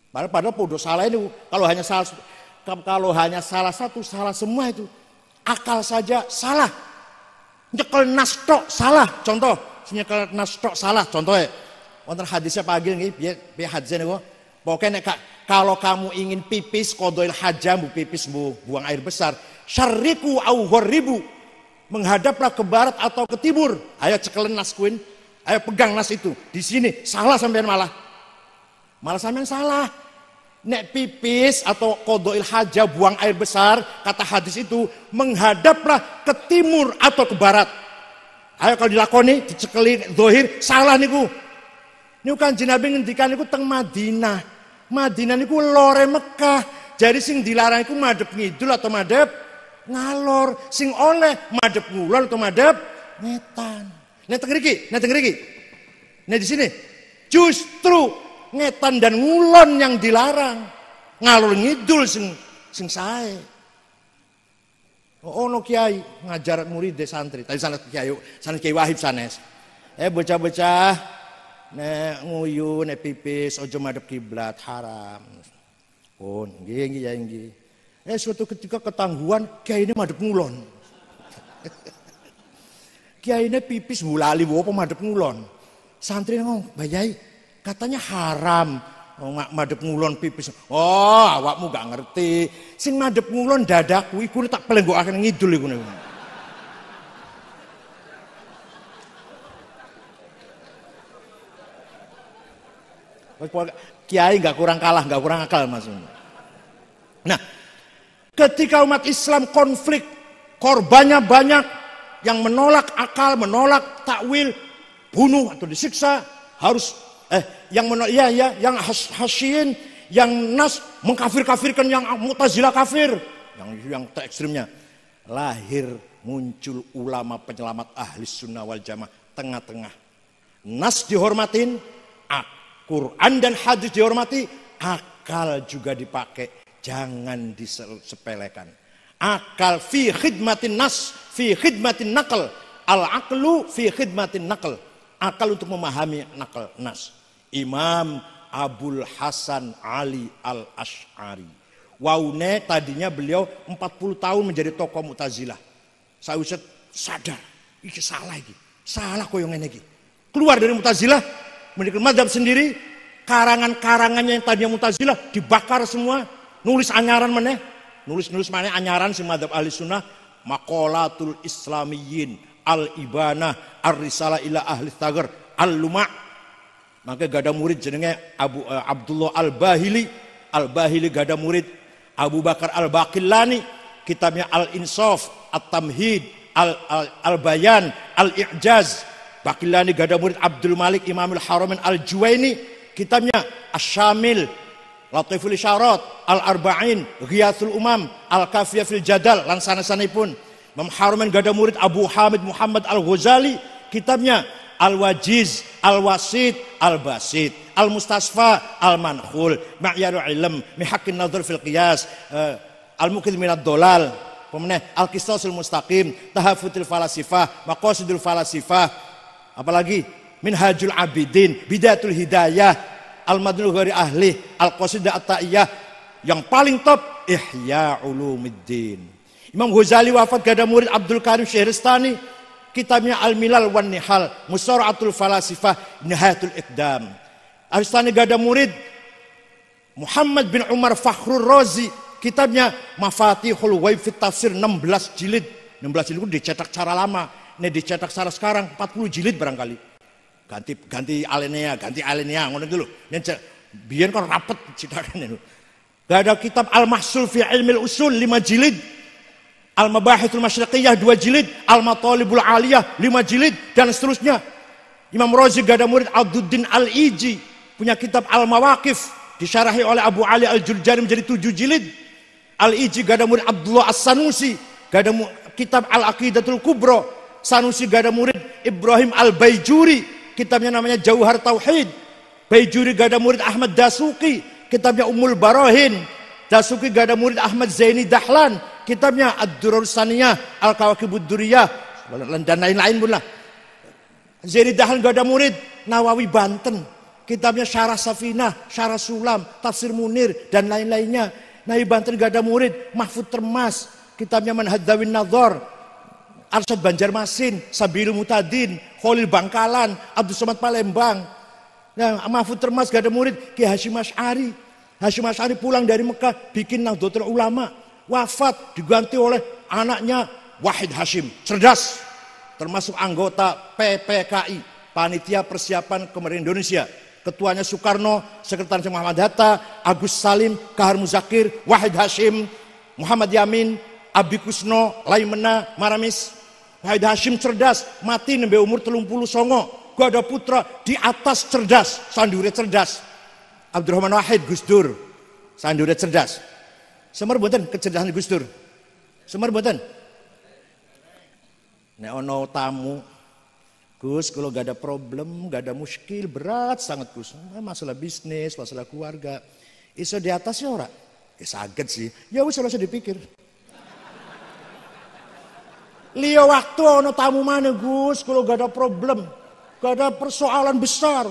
Speaker 1: Padahal podo salah ini, kalau hanya salah satu, salah semua itu. Akal saja salah. Nyekel nas tok salah. Contoh, nyekel nas tok salah. Contohnya, wonten hadisnya pagi nggih, piye hadisnya niku. Pokoknya kalau kamu ingin pipis qodhoil hajah, bu pipis bu buang air besar, syarriku au gharibu. Menghadaplah ke barat atau ke timur. Ayo cekelen nas kuin. Ayo pegang nas itu. Di sini salah sampean malah. Malah sampean salah. Nek pipis atau qodhoil hajah buang air besar, kata hadis itu menghadaplah ke timur atau ke barat. Ayo kalau dilakoni dicekeli zahir salah niku. Niku Kanjeng Nabi ngendikan niku teng Madinah. Madinah niku lore Mekah. Jadi sing dilarang iku madhep ngidul atau madhep ngalor, sing oleh madhep ngulon atau madhep ngetan. Nek teng mriki, nek di sini justru ngetan dan ngulon yang dilarang, ngalor ngidul sing sae. Ono kiai ngajar murid santri, tadi sanes kiai Wahib sanes. Bocah-bocah nek nguyu nek pipis aja madhep kiblat haram. Oh, nggih ya nggih. Suatu ketika ketangguhan kiai ini madhep ngulon. Kiai ini pipis bulali apa madhep ngulon. Santri ngomong, "Mbah Yai, katanya haram madhep ngulon pipis." Oh, awakmu gak ngerti. Sing madhep ngulon dadaku iku tak pelenggokaken ngidul iku. Kiai nggak kurang kalah, nggak kurang akal maksudnya. Nah, ketika umat Islam konflik, korbannya banyak, yang menolak akal, menolak takwil, bunuh atau disiksa, harus yang menolak yang hasyin, yang nas mengkafir-kafirkan, yang Mu'tazilah kafir, yang terekstrimnya. Lahir muncul ulama penyelamat ahli sunnah wal jamaah, tengah-tengah. Nas dihormatin, Quran dan hadis dihormati, akal juga dipakai, jangan disepelekan. Akal fi khidmatin nas, fi khidmatin naql, al-aqlu fi khidmatin naql. Akal untuk memahami naql nas. Imam Abul Hasan Ali Al-Asy'ari. Waune tadinya beliau 40 tahun menjadi tokoh Mu'tazilah. Saya sadar, ini salah iki. Salah koyo ngene iki. Keluar dari Mu'tazilah, mendirikan mazhab sendiri, karangan-karangannya yang tadinya Mu'tazilah dibakar semua, nulis anyaran meneh, nulis maneh anyaran si mazhab ahli sunnah, maqalatul islamiyyin, al-ibanah, ar-risalah ila ahli thagar, al-luma'. Maka gada murid jenenge Abdullah Al-Bahili, Al-Bahili gada murid Abu Bakar Al-Baqillani, kitabnya Al-Insaf, At-Tamhid, Al-Bayan, Al-I'jaz. Baqillani gada murid Abdul Malik Imamul Haramain Al-Juwaini, kitabnya Asy-Syamil, Latiful Isyarat, Al-Arba'in, Ghiyathul Umam, Al-Kafiyah fil Jadal, lan sanes-sanipun. Imam Haramain gada murid Abu Hamid Muhammad Al-Ghazali, kitabnya Al-Wajiz, Al-Wasit, Al-Basit, Al-Mustasfa, Al-Mankhul, Ma'yarul Ilm, Mihaqqin Nadhar fil Qiyas, Al-Muqidh minad Dolal, Al-Qisasul Mustaqim, Tahafutul Falasifah, Maqasidul Falasifah, apalagi Minhajul Abidin, Bidayatul Hidayah, Al-Madnul Ghairi Ahli, Al-Qasidah At-Ta'iyah, yang paling top Ihya Ulumuddin. Imam Ghazali wafat gada murid Abdul Karim Syahristani, kitabnya Al-Milal wan Nihal, Musara'atul Falasifah, Nihayatul Iqdam. Aristani gada murid Muhammad bin Umar Fakhrur Razi, kitabnya Mafatihul Ghaib fit Tafsir, 16 jilid. 16 jilid itu dicetak cara lama, ini dicetak cara sekarang 40 jilid barangkali. Ganti alinea ngono iki lho. Biyen kan rapet cetakan itu. Gada kitab Al-Mahsul fi Ilmil Usul 5 jilid. Al-Mabahithul Masyriqiyah 2 jilid, Al-Matalibul Aliyah 5 jilid, dan seterusnya. Imam Razi gada murid Abduddin Al-Iji, punya kitab Al-Mawaqif, disyarahi oleh Abu Ali Al-Jurjani menjadi 7 jilid. Al-Iji gada murid Abdullah As-Sanusi, gada kitab Al-Aqidatul Kubra. Sanusi gada murid Ibrahim Al-Baijuri, kitabnya namanya Jauhar Tauhid. Baijuri gada murid Ahmad Dasuki, kitabnya Ummul Barahin. Dasuki gada murid Ahmad Zaini Dahlan, kitabnya Ad-Durrur Saniyah, Al-Kawakibud Duriyah, dan lain-lain pun lah. Zaini Dahlan gada murid Nawawi Banten, kitabnya Syarah Safinah, Syarah Sulam, Tafsir Munir, dan lain-lainnya. Nawawi Banten gada murid Mahfud Termas, kitabnya Manhadawin Nadhar, Arsyad Banjarmasin, Sabilul Mutadin, Khalil Bangkalan, Abdul Somad Palembang. Nah, Mahfud Termas gada murid Ki Hasyim Asy'ari. Hasyim Asy'ari pulang dari Mekah bikin Nahdlatul Ulama, wafat diganti oleh anaknya Wahid Hasyim, cerdas, termasuk anggota PPKI, Panitia Persiapan Kemerdekaan Indonesia. Ketuanya Soekarno, Sekretaris Muhammad Hatta, Agus Salim, Kahar Muzakir, Wahid Hasyim, Muhammad Yamin, Abi Kusno, Laimena, Maramis. Wahid Hasyim cerdas, mati nembe umur 39. Gua ada putra di atas cerdas, sandure cerdas. Abdurrahman Wahid Gus Dur, sandure cerdas. Semar mboten kecerdasan Gus Dur? Semar mboten? Nek ono tamu, Gus kalau gak ada problem, gak ada muskil, berat sangat Gus. Masalah bisnis, masalah keluarga. Iso di atas ya ora? Ya saged sih. Ya wis ora usah dipikir. Liyo waktu ono tamu mana Gus kalau gak ada problem, gak ada persoalan besar.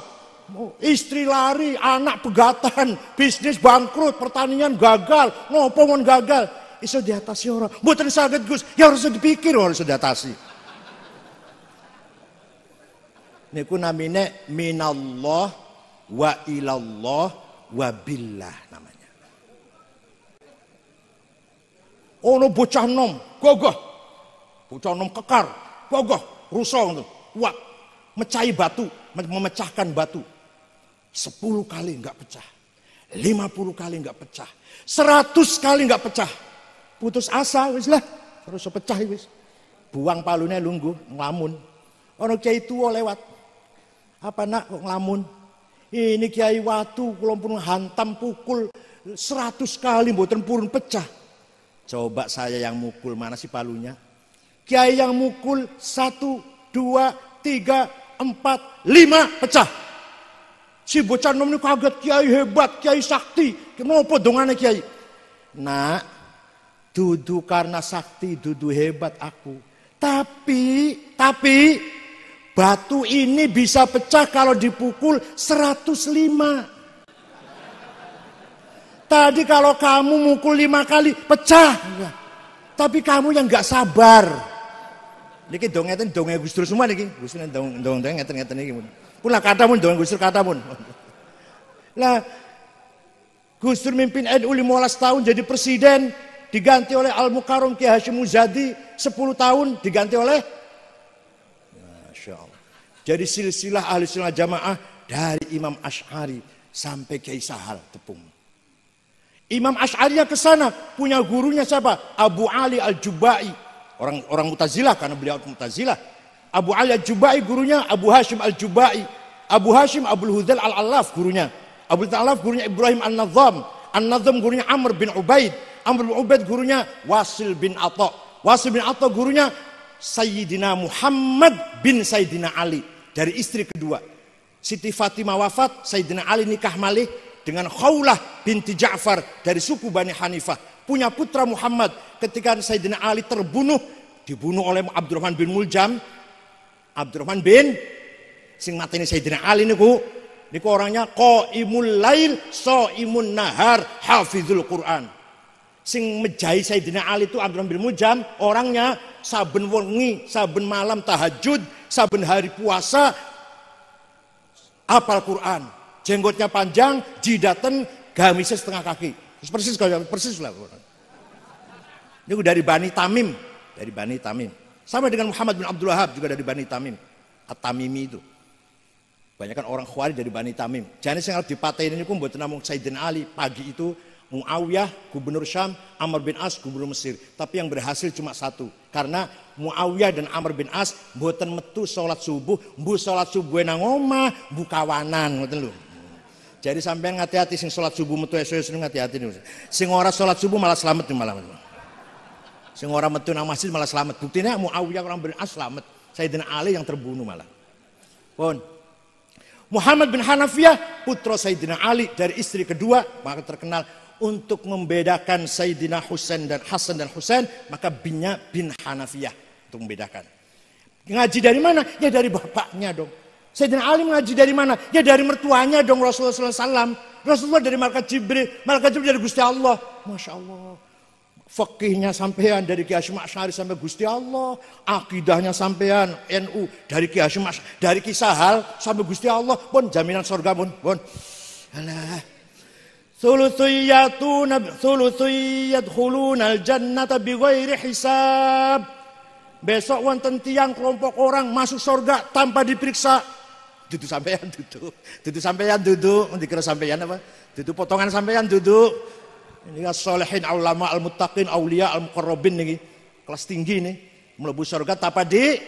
Speaker 1: Istri lari, anak pegatan, bisnis bangkrut, pertanian gagal, ngopo mon gagal. Iso diatasi orang. Mboten saged Gus, ya harus dipikir harus diatasi. Niku namine minallah wa ilallah wa billah namanya. Ono bocah nom, gagah. Bocah nom kekar, gagah, rusa ngono, kuat, mecahi batu, memecahkan batu. 10 kali nggak pecah. 50 kali nggak pecah. 100 kali nggak pecah. Putus asa wis lah, terus pecah wis. Buang palune lungguh nglamun. Ono kiai tuwa lewat. Apa nak kok nglamun? Ini kiai watu kula pun hantam pukul 100 kali mboten purun pecah. Coba saya yang mukul, mana sih palunya? Kiai yang mukul 1, 2, 3, 4, 5 pecah. Si bocah nom ini kaget, kiai hebat, kiai sakti. Kenapa dongane kiai? Nak, dudu karena sakti, dudu hebat aku. Tapi batu ini bisa pecah kalau dipukul 105. Tadi kalau kamu mukul 5 kali pecah. Tapi kamu yang nggak sabar. Niki dongeten donge Gus Dur semua niki. Gus Dur dong ngeten niki. Pula kata pun donge Gus Dur kata pun. Lah Gus Dur mimpin NU 15 tahun jadi presiden, diganti oleh Al Mukarram Kiai Hasyim Muzadi 10 tahun diganti oleh Masya Allah. Jadi silsilah ahli sunnah jamaah dari Imam Asy'ari sampai Kiai Sahal Tepung. Imam Asy'ari ke sana punya gurunya siapa? Abu Ali Al-Jubai. Orang Mu'tazilah karena beliau Mu'tazilah. Abu Ali Al-Jubai gurunya Abu Hashim Al-Jubai. Abu Hashim Abdul Hudail Al-Allaf gurunya. Abdul Al-Allaf gurunya Ibrahim An-Nazam. An-Nazam gurunya Amr bin Ubaid. Amr bin Ubaid gurunya Wasil bin Atha. Wasil bin Atha gurunya Sayyidina Muhammad bin Sayyidina Ali. Dari istri kedua. Siti Fatimah wafat, Sayyidina Ali nikah malih dengan Khawlah binti Ja'far dari suku Bani Hanifah. Punya putra Muhammad. Ketika Sayyidina Ali dibunuh oleh Abdurrahman bin Muljam. Abdurrahman bin sing mateni Sayyidina Ali niku orangnya qaimul lail shaimun nahar hafizul Quran. Sing mejahi Sayyidina Ali itu Abdurrahman bin Muljam, orangnya saben wengi, saben malam tahajud, saben hari puasa hafal Quran. Jenggotnya panjang, jidaten gamisnya setengah kaki. Persis lah. Ini dari Bani Tamim, Sama dengan Muhammad bin Abdul Wahab juga dari Bani Tamim. At-Tamimi itu. Banyak kan orang Khawarij dari Bani Tamim. Jadi yang harus dipatahin ini pun buat namung Sayyidina Ali. Pagi itu Muawiyah gubernur Syam, Amr bin As gubernur Mesir. Tapi yang berhasil cuma satu. Karena Muawiyah dan Amr bin As mboten metu sholat subuh, mbu sholat subuh nang omah, mbu kawanan ngoten lho. Jadi sampean hati-hati sing sholat subuh metu esuk hati-hati niku. Sing ora sholat subuh malah slamet malah. Sing ora metu nang masjid malah slamet. Buktinya Muawiyah orang bin As slamet. Sayyidina Ali yang terbunuh malah. Pun Muhammad bin Hanafiyah putra Sayyidina Ali dari istri kedua, maka terkenal untuk membedakan Sayyidina Husain dan Hasan dan Husain, maka binnya bin Hanafiyah untuk membedakan. Ngaji dari mana? Ya dari bapaknya dong. Sayyidina Ali ngaji dari mana? Ya dari mertuanya dong Rasulullah SAW. Rasulullah dari malaikat Jibril dari Gusti Allah. Masya Allah. Fikihnya sampean dari Kiai Hasyim Asy'ari sampai Gusti Allah, akidahnya sampean NU dari Kiai Hasyim dari Kisah Hal sampai Gusti Allah, pun jaminan surga pun. Alah. Thulutsiyadkhulunal jannata bighairi hisab. Besok wonten tiyang kelompok orang masuk surga tanpa diperiksa. Dudu sampean duduk. Dudu sampean duduk, dikira sampean apa? Dudu potongan sampean duduk. Ini as-sholihin, ulama, al-muttaqin, aulia, al-muqarrabin nih, kelas tinggi nih, mlebu surga tanpa di.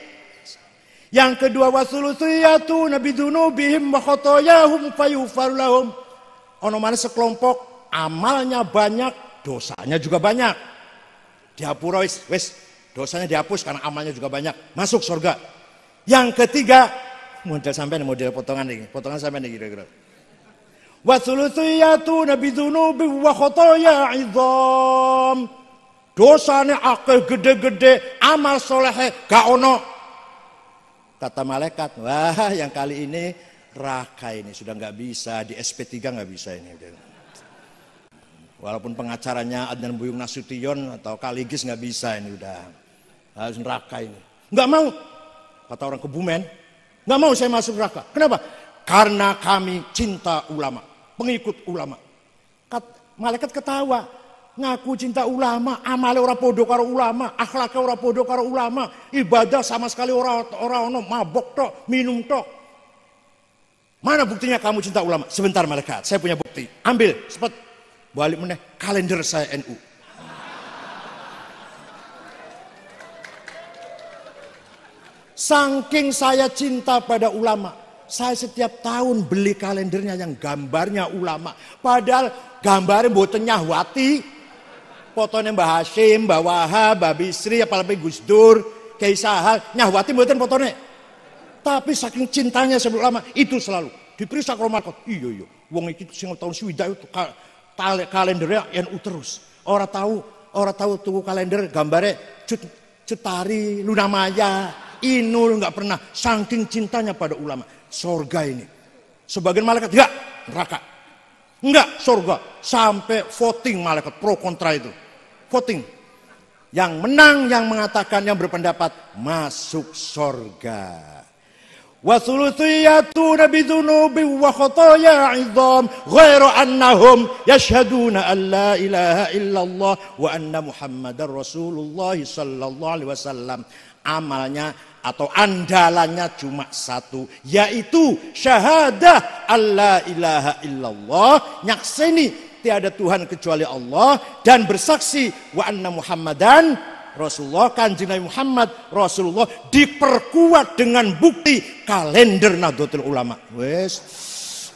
Speaker 1: Yang kedua wasulutsiyatu nabidunubihim wa khotoyahum fayughfar lahum. Ono mana sekelompok amalnya banyak, dosanya juga banyak. Dihapura wis dosanya dihapus karena amalnya juga banyak, masuk surga. Yang ketiga, model sampai model potongan nih, potongan sampai nih kira-kira. Wasulutsiyatu nabidzunubi wa khotoya idham. Dosane akeh gede-gede, amal soleh gak ono. Kata malaikat, wah yang kali ini raka ini sudah nggak bisa, di SP3 nggak bisa ini. Walaupun pengacaranya Adnan Buyung Nasution atau Kaligis nggak bisa ini, udah harus neraka ini. Nggak mau, kata orang Kebumen, nggak mau saya masuk neraka. Kenapa? Karena kami cinta ulama, pengikut ulama. Malaikat ketawa, ngaku cinta ulama, amale ora podo karo ulama, akhlaknya ora podo karo ulama, ibadah sama sekali ora ono, mabok tok, minum tok. Mana buktinya kamu cinta ulama? Sebentar malaikat, saya punya bukti. Ambil, cepat. Balik meneh kalender saya NU. Saking saya cinta pada ulama, saya setiap tahun beli kalendernya yang gambarnya ulama. Padahal gambarnya mboten Nyahwati, fotonya Mbah Hashim, Mbah Wahab, Mbah Bisri, apalagi Gus Dur, Kiai Sahal, Nyahwati mboten fotonya. Tapi saking cintanya sama ulama itu selalu diperiksa ke rumah. Iya, wong iki sing tahun swidak itu kalendernya NU terus. Orang tahu tuku kalender gambarnya Cetari, Luna Maya, Inul nggak pernah. Saking cintanya pada ulama. Sorga ini. Sebagian malaikat enggak, neraka. Enggak, sorga. Sampai voting malaikat pro kontra itu. Voting. Yang menang, yang mengatakan, yang berpendapat masuk sorga. وَثُلُثِيَّةُونَ بِذُنُوبٍ وَخَطَايَا عِظَامٍ غَيْرَ أَنَّهُمْ يَشْهَدُونَ أَنْ لَا إِلَهَ إِلَّا اللَّهُ وَأَنَّ مُحَمَّدًا رَسُولُ اللَّهِ صَلَّى اللَّهُ عَلَيْهِ وَسَلَّمَ. Amalnya atau andalannya cuma satu, yaitu syahadah alla ilaha illallah, nyakseni tiada Tuhan kecuali Allah, dan bersaksi wa anna Muhammadan Rasulullah, Kanjeng Nabi Muhammad Rasulullah, diperkuat dengan bukti kalender Nahdlatul Ulama. Wes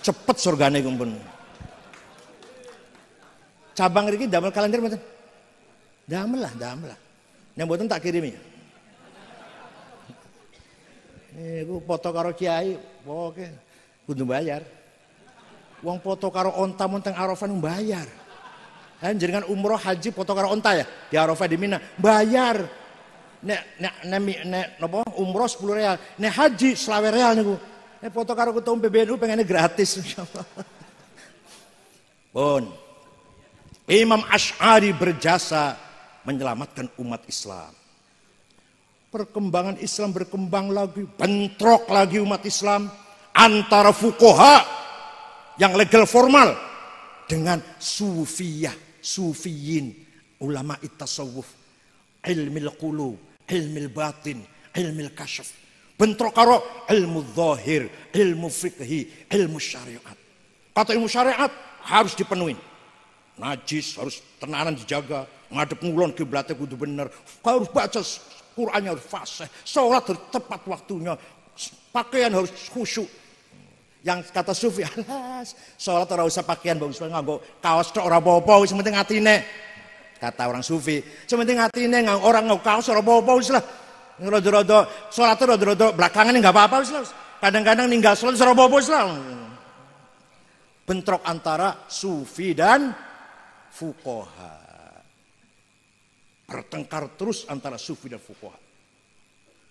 Speaker 1: cepet surgane kumpul. Cabang iki damel kalender mboten? Damel lah. Yang mboten tak kirimi. Iku foto karo kiai, pokoke kudu bayar. Wong foto karo onta monteng Arafah bayar. Kan jenengan umroh haji foto karo onta ya di Arafah di Mina bayar. Nek napa umroh 10 real, nek haji 20 real niku. Nek foto karo ketua PBNU pengennya gratis insyaallah. Pun Imam Asy'ari berjasa menyelamatkan umat Islam. Perkembangan Islam berkembang lagi, bentrok lagi umat Islam antara fuqaha yang legal formal dengan sufiyin, ulama tasawuf, ilmil qulub, ilmil batin, ilmil kasyaf. Bentrok karo ilmu zahir, ilmu fikhi, ilmu syariat. Kata ilmu syariat harus dipenuhi. Najis harus tenanan dijaga, ngadep ngulon kiblatnya kudu bener, harus baca Qurannya harus fasih, sholat harus tepat waktunya, pakaian harus khusyuk. Yang kata sufi, alas, sholat ora usah pakaian bagus banget, nganggo kaos tok ora apa-apa, wis penting atine. Kata orang sufi, sementing atine nganggo orang nganggo kaos ora apa-apa wis lah. Rada-rada sholat rada-rada belakangan enggak apa-apa wis lah. Kadang-kadang ninggal sholat ora apa-apa wis lah. Bentrok antara sufi dan fuqaha. Bertengkar terus antara sufi dan fuqaha.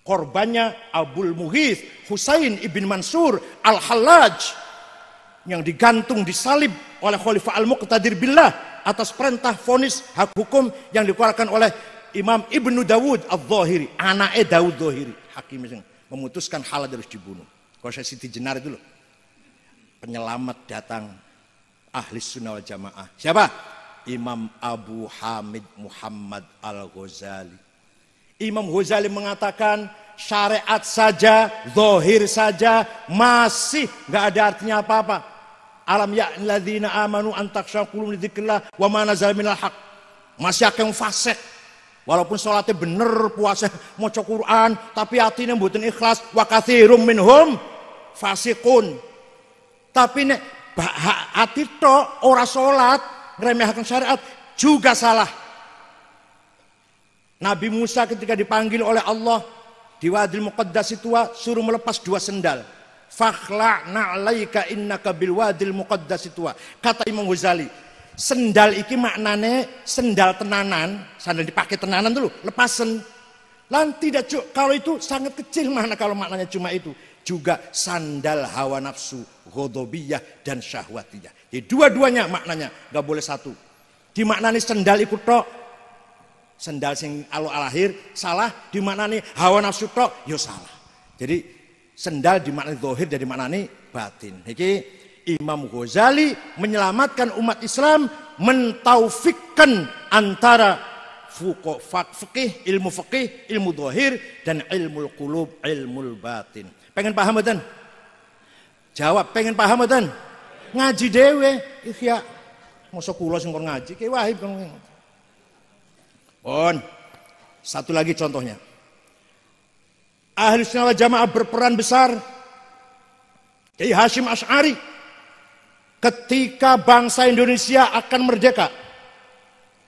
Speaker 1: Korbannya Abul Mughith Husain ibn Mansur Al-Hallaj yang digantung disalib oleh Khalifah Al-Muqtadir Billah atas perintah vonis hak hukum yang dikeluarkan oleh Imam Ibnu Dawud Al-Zahiri, anaknya Dawud Zahiri, hakim yang memutuskan Hallaj harus dibunuh. Kalau saya Siti Jenar itu loh, penyelamat datang ahli sunnah wal jamaah. Siapa? Imam Abu Hamid Muhammad Al-Ghazali. Imam Ghazali mengatakan syariat saja, zahir saja masih nggak ada artinya apa-apa. Alam ya'nil ladzina amanu an takhsha qulubuhum li dzikrillah wa ma nazala minal haq. Masih akeh fasik. Walaupun sholatnya bener, puasa maca Quran, tapi hatinya mboten ikhlas, wa katsirum minhum fasiqun. Tapi nek hati tok ora salat, ngremehkan syariat juga salah. Nabi Musa ketika dipanggil oleh Allah di Wadil Muqaddas itu suruh melepas 2 sendal. Fakhla' na'laika innaka bil Wadil Muqaddas itu. Kata Imam Ghazali, sendal iki maknane sendal tenanan, sandal dipakai tenanan dulu, lepasen. Lan tidak kalau itu sangat kecil mana kalau maknanya cuma itu. Juga sandal hawa nafsu, ghadabiyah dan syahwatiyah. Jadi dua-duanya maknanya, gak boleh satu. Dimaknani sendal ikut tok, sendal sing alahir salah, dimaknani hawa nafsu tok, yo salah. Jadi sendal dimaknani zahir dan dimaknani batin. Iki Imam Ghazali menyelamatkan umat Islam, mentaufikkan antara fikih, ilmu zahir dan ilmu qulub, ilmu batin. Pengen paham betul? Jawab, pengen paham mboten? Ngaji dhewe, Ihya. Mosok kula sing kon ngaji, Kiai Wahib kon. Pun. Satu lagi contohnya. Ahlussunnah wal Jamaah berperan besar. Kiai Hasyim Asy'ari ketika bangsa Indonesia akan merdeka,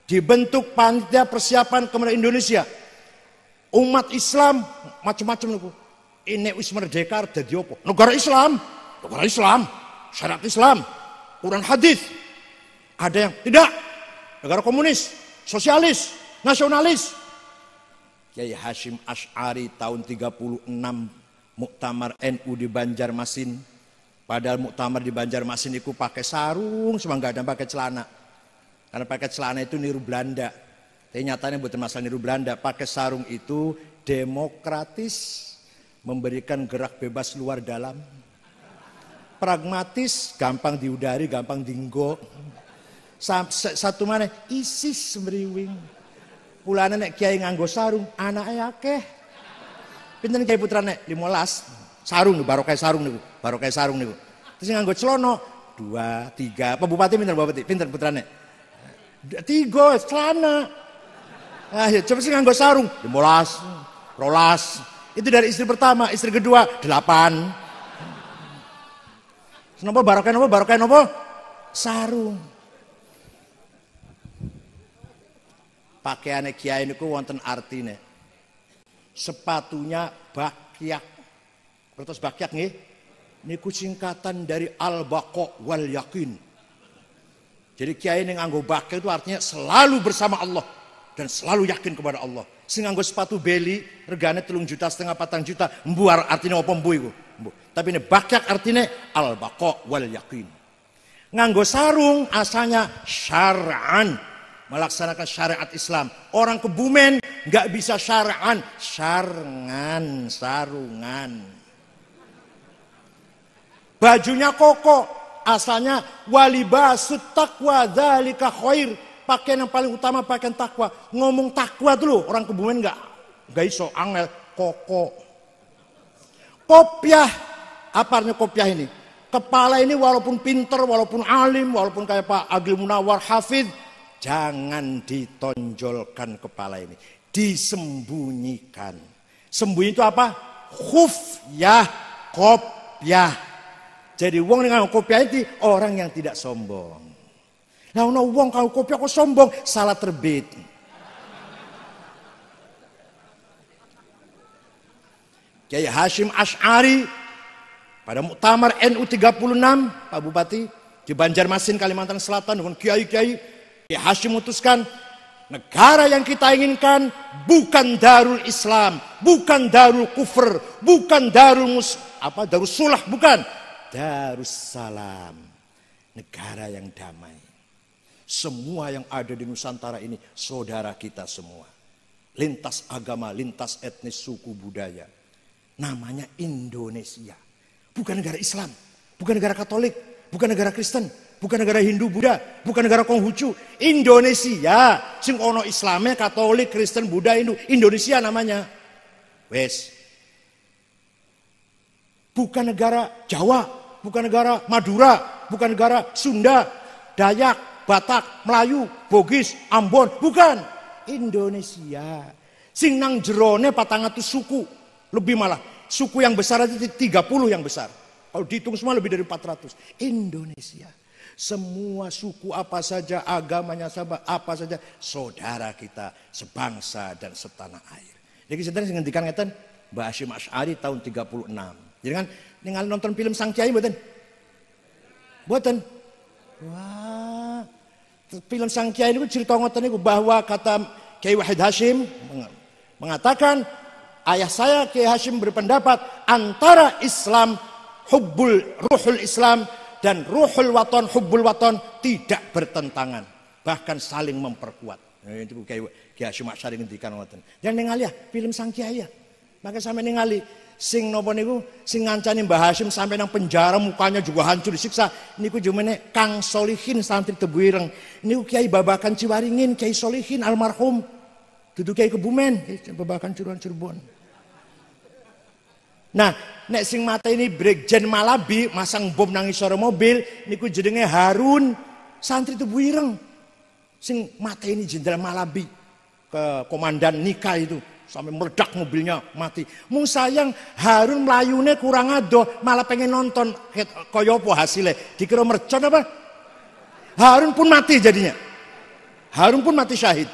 Speaker 1: dibentuk panitia persiapan kemerdekaan Indonesia. Umat Islam macam-macam niku. Ini wis merdeka dadi apa? Negara Islam, syariat Islam, Quran hadis. Ada yang tidak, negara komunis, sosialis, nasionalis. Kiai Hasyim Asy'ari tahun 36 muktamar NU di Banjarmasin. Padahal muktamar di Banjarmasin itu pakai sarung, cuma nggak ada pakai celana. Karena pakai celana itu niru Belanda. Tapi nyatanya bukan masalah niru Belanda. Pakai sarung itu demokratis, memberikan gerak bebas luar dalam. Pragmatis, gampang diudari, gampang dinggo. Satu mana ISIS semriwing. Pulane nek kiai nganggo sarung, anaknya akeh. Pinten kiai putrane 15. Sarung nih, baru kayak sarung nih. Terus nganggo celono 2, 3. Pak Bupati pinten Bupati? Pinten putrane? 3 celana. Nah, ya, coba sih nganggo sarung 15, 12. Itu dari istri pertama, istri kedua 8. Kenapa barokah nopo? Sarung. Pakaiane kiai niku wonten artine. Sepatunya bakyak. Bertos bakyak nggih. Niku singkatan dari al-baqa wal yakin. Jadi kiai ning nganggo bakyak itu artinya selalu bersama Allah dan selalu yakin kepada Allah. Sing nganggo sepatu beli regane 3,5 juta 4 juta, mbuar artinya apa mbu iku? Tapi ini bakyak artinya al-baqa wal yakin. Nganggo sarung asalnya syar'an, melaksanakan syariat Islam. Orang Kebumen nggak bisa syar'an, sarungan. Bajunya koko, asalnya walibasut taqwa dzalika khair. Pakaian yang paling utama pakaian takwa. Ngomong takwa dulu orang Kebumen nggak iso angel koko. Kopiah, apa artinya kopiah ini? Kepala ini walaupun pinter, walaupun alim, walaupun kayak Pak Agil Munawar Hafid, jangan ditonjolkan kepala ini, disembunyikan. Sembunyi itu apa? Khufyah, kopiah. Jadi wong dengan kopiah itu orang yang tidak sombong. Nah, wong kalau kopiah kok sombong, salah terbit. Kiai Hasyim Asy'ari pada muktamar NU 36, Pak Bupati di Banjarmasin Kalimantan Selatan dengan kiai-kiai, Kiai Hasyim memutuskan negara yang kita inginkan bukan Darul Islam, bukan Darul Kufur, bukan Darus Sulah, bukan Darussalam, negara yang damai. Semua yang ada di Nusantara ini saudara kita semua. Lintas agama, lintas etnis, suku, budaya. Namanya Indonesia. Bukan negara Islam, bukan negara Katolik, bukan negara Kristen, bukan negara Hindu, Buddha, bukan negara Konghucu. Indonesia, sing ono Islamnya, Katolik, Kristen, Buddha, Hindu. Indonesia namanya. Wes. Bukan negara Jawa, bukan negara Madura, bukan negara Sunda, Dayak, Batak, Melayu, Bugis, Ambon, bukan. Indonesia. Sing nang jerone 400 suku, lebih malah. Suku yang besar aja 30 yang besar. Kalau dihitung semua lebih dari 400. Indonesia. Semua suku apa saja, agamanya apa saja, saudara kita, sebangsa dan setanah air. Jadi sedang ngendikan ngeten Mbah Hasyim Asy'ari tahun 36. Jadi kan ningali nonton film Sang Kiai mboten? Mboten. Wah. Film Sang Kiai itu cerita ngoten niku bahwa kata Kiai Wahid Hasyim mengatakan, ayah saya Kiai Hasyim berpendapat antara Islam ruhul Islam dan ruhul waton, hubbul waton tidak bertentangan, bahkan saling memperkuat. Nah, itu Kiai Hasyim Asy'ari ngendikan ngoten. Jangan ningali ya film Sang Kiai ya. Maka sampe ningali sing napa niku sing ngancani Mbah Hasyim sampai nang penjara, mukanya juga hancur disiksa. Niku jumene Kang Solihin santri Tebuireng. Niku Kiai Babakan Ciwaringin, Kiai Solihin almarhum. Dudu Kiai Kebumen, Babakan Cirebon. Nah, nek sing mata ini Brigjen Malabi masang bom nang isore mobil niku jenenge Harun, santri Tebu Ireng. Sing mata ini Jenderal Malabi ke komandan Nika itu sampai meledak mobilnya mati. Mung sayang Harun melayune kurang adoh, malah pengen nonton kaya apa hasilnya. Dikira mercon apa? Harun pun mati jadinya. Harun pun mati syahid.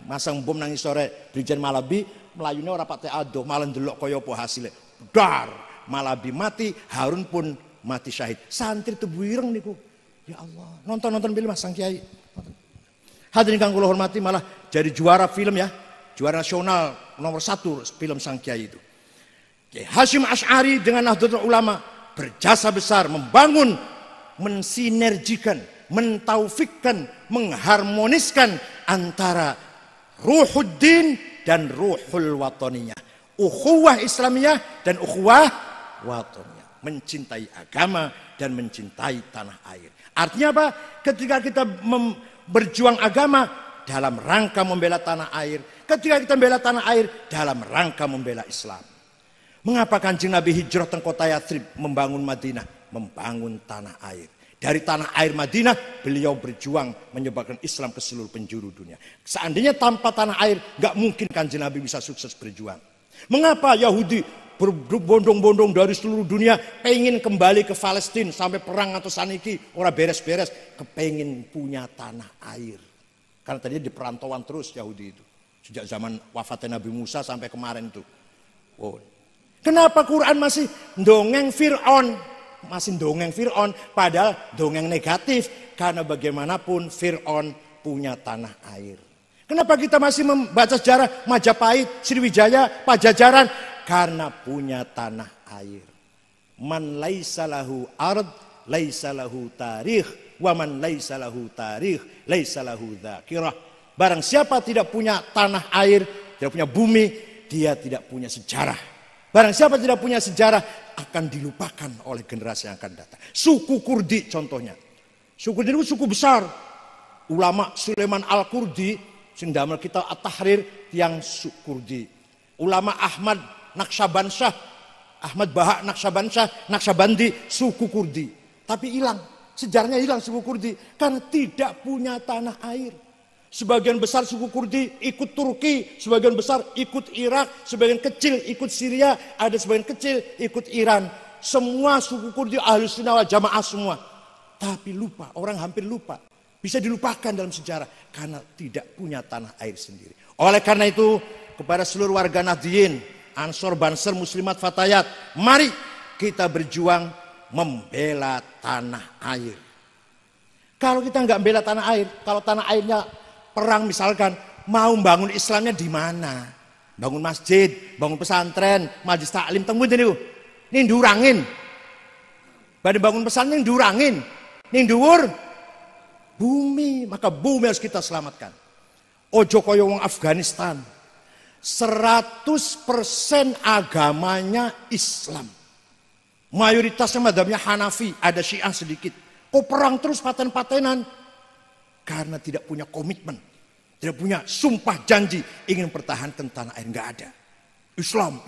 Speaker 1: Masang bom nang isore Brigjen Malabi, melayune ora pate adoh, malah ndelok kaya apa hasilnya. Dar, Malabi mati, Harun pun mati syahid. Santri Tebu Ireng niku. Ya Allah, nonton film Mas Sang Kiai. Hadirin kang kula hormati, malah jadi juara film ya. Juara nasional nomor 1 film Sang Kiai itu. Kiai Hasyim Asy'ari dengan Nahdlatul Ulama berjasa besar membangun, mensinergikan, mentaufikkan, mengharmoniskan antara ruhuddin dan ruhul watoniyah. Ukhuwah Islamiyah dan ukhuwah watoniyah. Mencintai agama dan mencintai tanah air. Artinya apa? Ketika kita berjuang agama dalam rangka membela tanah air. Ketika kita membela tanah air dalam rangka membela Islam. Mengapa Kanjeng Nabi hijrah ke kota Yathrib membangun Madinah? Membangun tanah air. Dari tanah air Madinah beliau berjuang menyebarkan Islam ke seluruh penjuru dunia. Seandainya tanpa tanah air gak mungkin Kanjeng Nabi bisa sukses berjuang. Mengapa Yahudi berbondong-bondong dari seluruh dunia pengen kembali ke Palestina sampai perang atau saniki ora beres-beres, kepengen punya tanah air. Karena tadinya di perantauan terus Yahudi itu. Sejak zaman wafatnya Nabi Musa sampai kemarin itu. Oh. Kenapa Quran masih dongeng Fir'aun? Masih dongeng Fir'aun padahal dongeng negatif. Karena bagaimanapun Fir'aun punya tanah air. Kenapa kita masih membaca sejarah Majapahit, Sriwijaya, Pajajaran? Karena punya tanah air. Man laisa lahu ard, laisa lahu tarikh. Wa man laisa lahu tarikh, laisa lahu dzakirah. Barang siapa tidak punya tanah air, tidak punya bumi, dia tidak punya sejarah. Barang siapa tidak punya sejarah, akan dilupakan oleh generasi yang akan datang. Suku Kurdi contohnya. Suku Kurdi itu suku besar. Ulama Sulaiman Al-Kurdi sing damel kita At-Tahrir tiang Kurdi. Ulama Ahmad Naqsyabansyah, Ahmad Bahak Naqsyabandi suku Kurdi. Tapi hilang, sejarahnya hilang suku Kurdi karena tidak punya tanah air. Sebagian besar suku Kurdi ikut Turki, sebagian besar ikut Irak, sebagian kecil ikut Syria, ada sebagian kecil ikut Iran. Semua suku Kurdi Ahlus Sunnah wal Jamaah semua. Tapi lupa, orang hampir lupa. Bisa dilupakan dalam sejarah karena tidak punya tanah air sendiri. Oleh karena itu kepada seluruh warga Nahdliyin, Ansor, Banser, Muslimat, Fatayat, mari kita berjuang membela tanah air. Kalau kita nggak membela tanah air, kalau tanah airnya perang misalkan, mau bangun Islamnya di mana? Bangun masjid, bangun pesantren, majelis taklim, temu ini durangin. Pada bangun pesantren durangin, ini dhuwur bumi, maka bumi harus kita selamatkan. Ojo koyo wong Afghanistan. 100% agamanya Islam. Mayoritasnya madhabnya Hanafi, ada Syiah sedikit. Kok perang terus paten-patenan? Karena tidak punya komitmen. Tidak punya sumpah janji ingin mempertahankan tanah air. Enggak ada. Islam.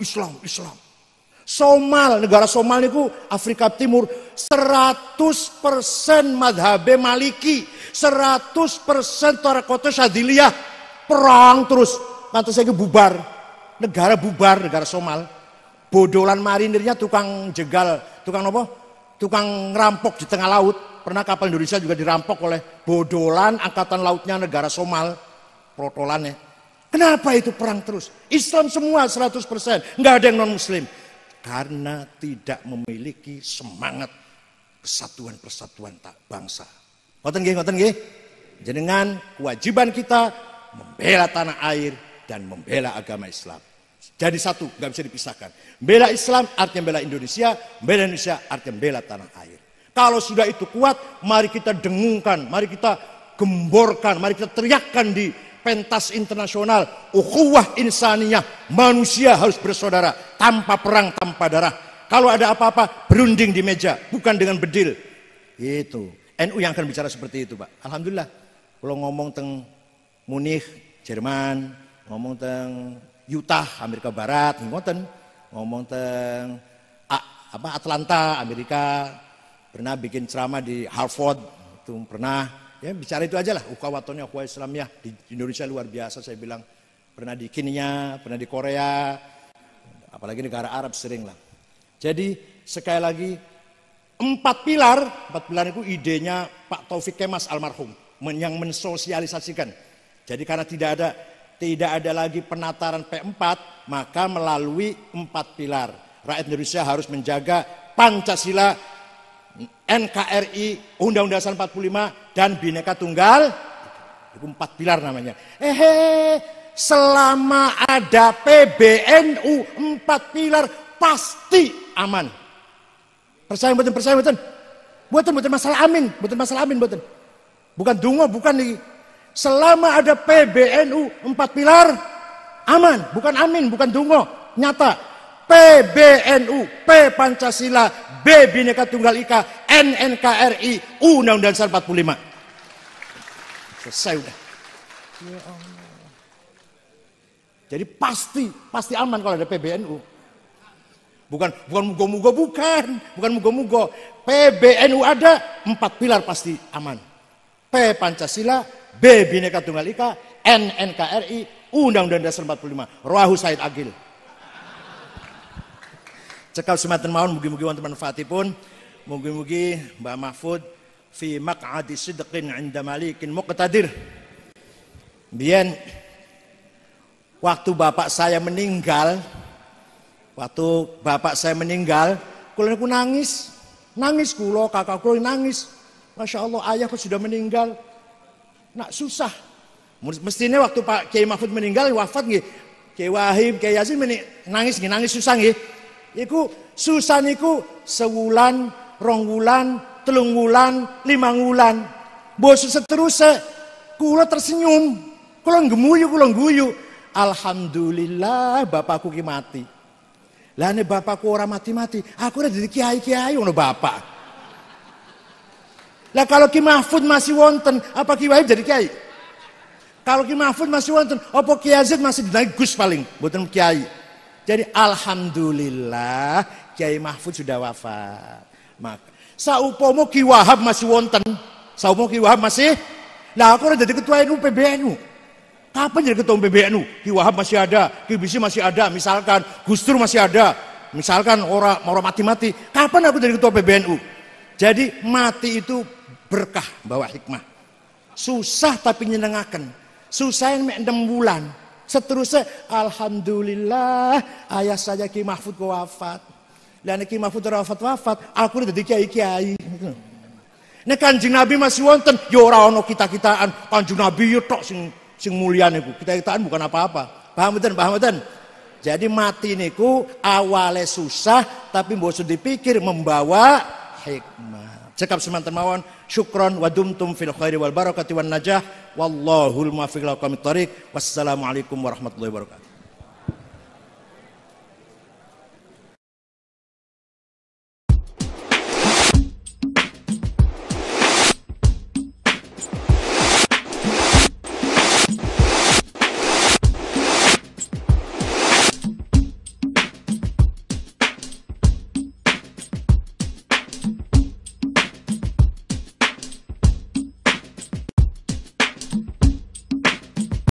Speaker 1: Somal, negara Somal itu Afrika Timur 100% madhabe Maliki, 100% Tarekoto Syadiliyah. Perang terus, nanti saya bubar. Negara Somal. Bodolan marinirnya tukang jegal, tukang apa? Tukang ngerampok di tengah laut. Pernah kapal Indonesia juga dirampok oleh bodolan angkatan lautnya negara Somal. Protolannya. Kenapa itu perang terus? Islam semua 100%, nggak ada yang non Muslim. Karena tidak memiliki semangat persatuan bangsa. Ngoten nggih. Jenengan kewajiban kita membela tanah air dan membela agama Islam. Jadi satu, nggak bisa dipisahkan. Bela Islam artinya bela Indonesia artinya bela tanah air. Kalau sudah itu kuat, mari kita dengungkan, mari kita gemborkan, mari kita teriakkan di pentas internasional, ukhuwah insaniyah, manusia harus bersaudara, tanpa perang, tanpa darah. Kalau ada apa-apa, berunding di meja, bukan dengan bedil. Itu, NU yang akan bicara seperti itu, Pak. Alhamdulillah, kalau ngomong tentang Munich, Jerman, ngomong tentang Utah, Amerika Barat, ngoten. ngomong tentang Atlanta, Amerika, pernah bikin ceramah di Harvard, itu pernah, ya bicara itu aja lah, ukhuwatun ukhuwah Islamiyah di Indonesia luar biasa saya bilang, pernah di Kenya, pernah di Korea, apalagi negara Arab sering lah. Jadi sekali lagi 4 pilar itu idenya Pak Taufik Kemas almarhum yang mensosialisasikan. Jadi karena tidak ada lagi penataran P4, maka melalui 4 pilar rakyat Indonesia harus menjaga Pancasila, NKRI, Undang-Undang Dasar 45 dan Bhinneka Tunggal. Itu 4 pilar namanya. Selama ada PBNU 4 pilar pasti aman. Percaya betul, Bukan masalah amin, Bukan dungo, bukan nih. Selama ada PBNU 4 pilar aman, bukan amin, bukan dungo, nyata. PBNU, P Pancasila, B Bhinneka Tunggal Ika, N NKRI, U Undang-Undang Dasar 45. Selesai udah. Ya Allah. Jadi pasti aman kalau ada PBNU. Bukan mugo-mugo. PBNU ada 4 pilar pasti aman. P Pancasila, B Bhinneka Tunggal Ika, N NKRI, U Undang-Undang Dasar 45. Rawahu Said Agil. Cekal sematen mawon mugi-mugi wonten manfaatipun. Mugi-mugi Mbah Mahfud fi maq'adi sidqin 'inda malikin muqtadir. Biyen waktu bapak saya meninggal, kula niku nangis kula, kakak kula nangis. Masya Allah, ayahku sudah meninggal. Nak susah. Mestinya waktu Pak Kiai Mahfud meninggal, wafat nggih. Kiai Wahib, Kiai Yazid nangis susah nggih. Iku susah niku sewulan, 2 wulan, 3 wulan, 5 wulan. Bos seterusnya kula tersenyum, kula ngguyu. Alhamdulillah bapakku ki mati. Lah nek bapakku ora mati-mati, aku udah jadi kiai-kiai ngono bapak. Lah kalau Ki Mahfud masih wonten, apa Ki Wahib jadi kiai? Kalau Ki Mahfud masih wonten, apa Ki Yazid masih dinaik Gus paling, mboten kiai. Jadi alhamdulillah Kiai Mahfud sudah wafat. Maka saupomo Ki Wahab masih wonten, lah aku udah jadi ketua NU PBNU. Kapan jadi ketua PBNU? Ki Wahab masih ada, Ki Bisi masih ada, misalkan Gus Dur masih ada, misalkan orang mati-mati. Kapan aku jadi ketua PBNU? Jadi mati itu berkah, bawa hikmah. Susah tapi nyenengaken. Susah yang 6 bulan. Seterusnya alhamdulillah ayah saya Ki Mahfud wafat. Dan Ki Mahfud wafat, aku udah jadi kiai-kiai. Nek Kanjeng Nabi masih wonten, ya ora ono kita-kitaan. Kanjeng Nabi yo tok sing mulia niku. Kita-kitaan bukan apa-apa. Paham mboten? Jadi mati niku awale susah tapi mbok dipikir membawa hikmah. Cekap semanten mawon, syukron wa dumtum fil khairi wal barakati wan najah. Wallahul muwaffiq ila aqwamit thoriq. Wassalamualaikum warahmatullahi wabarakatuh.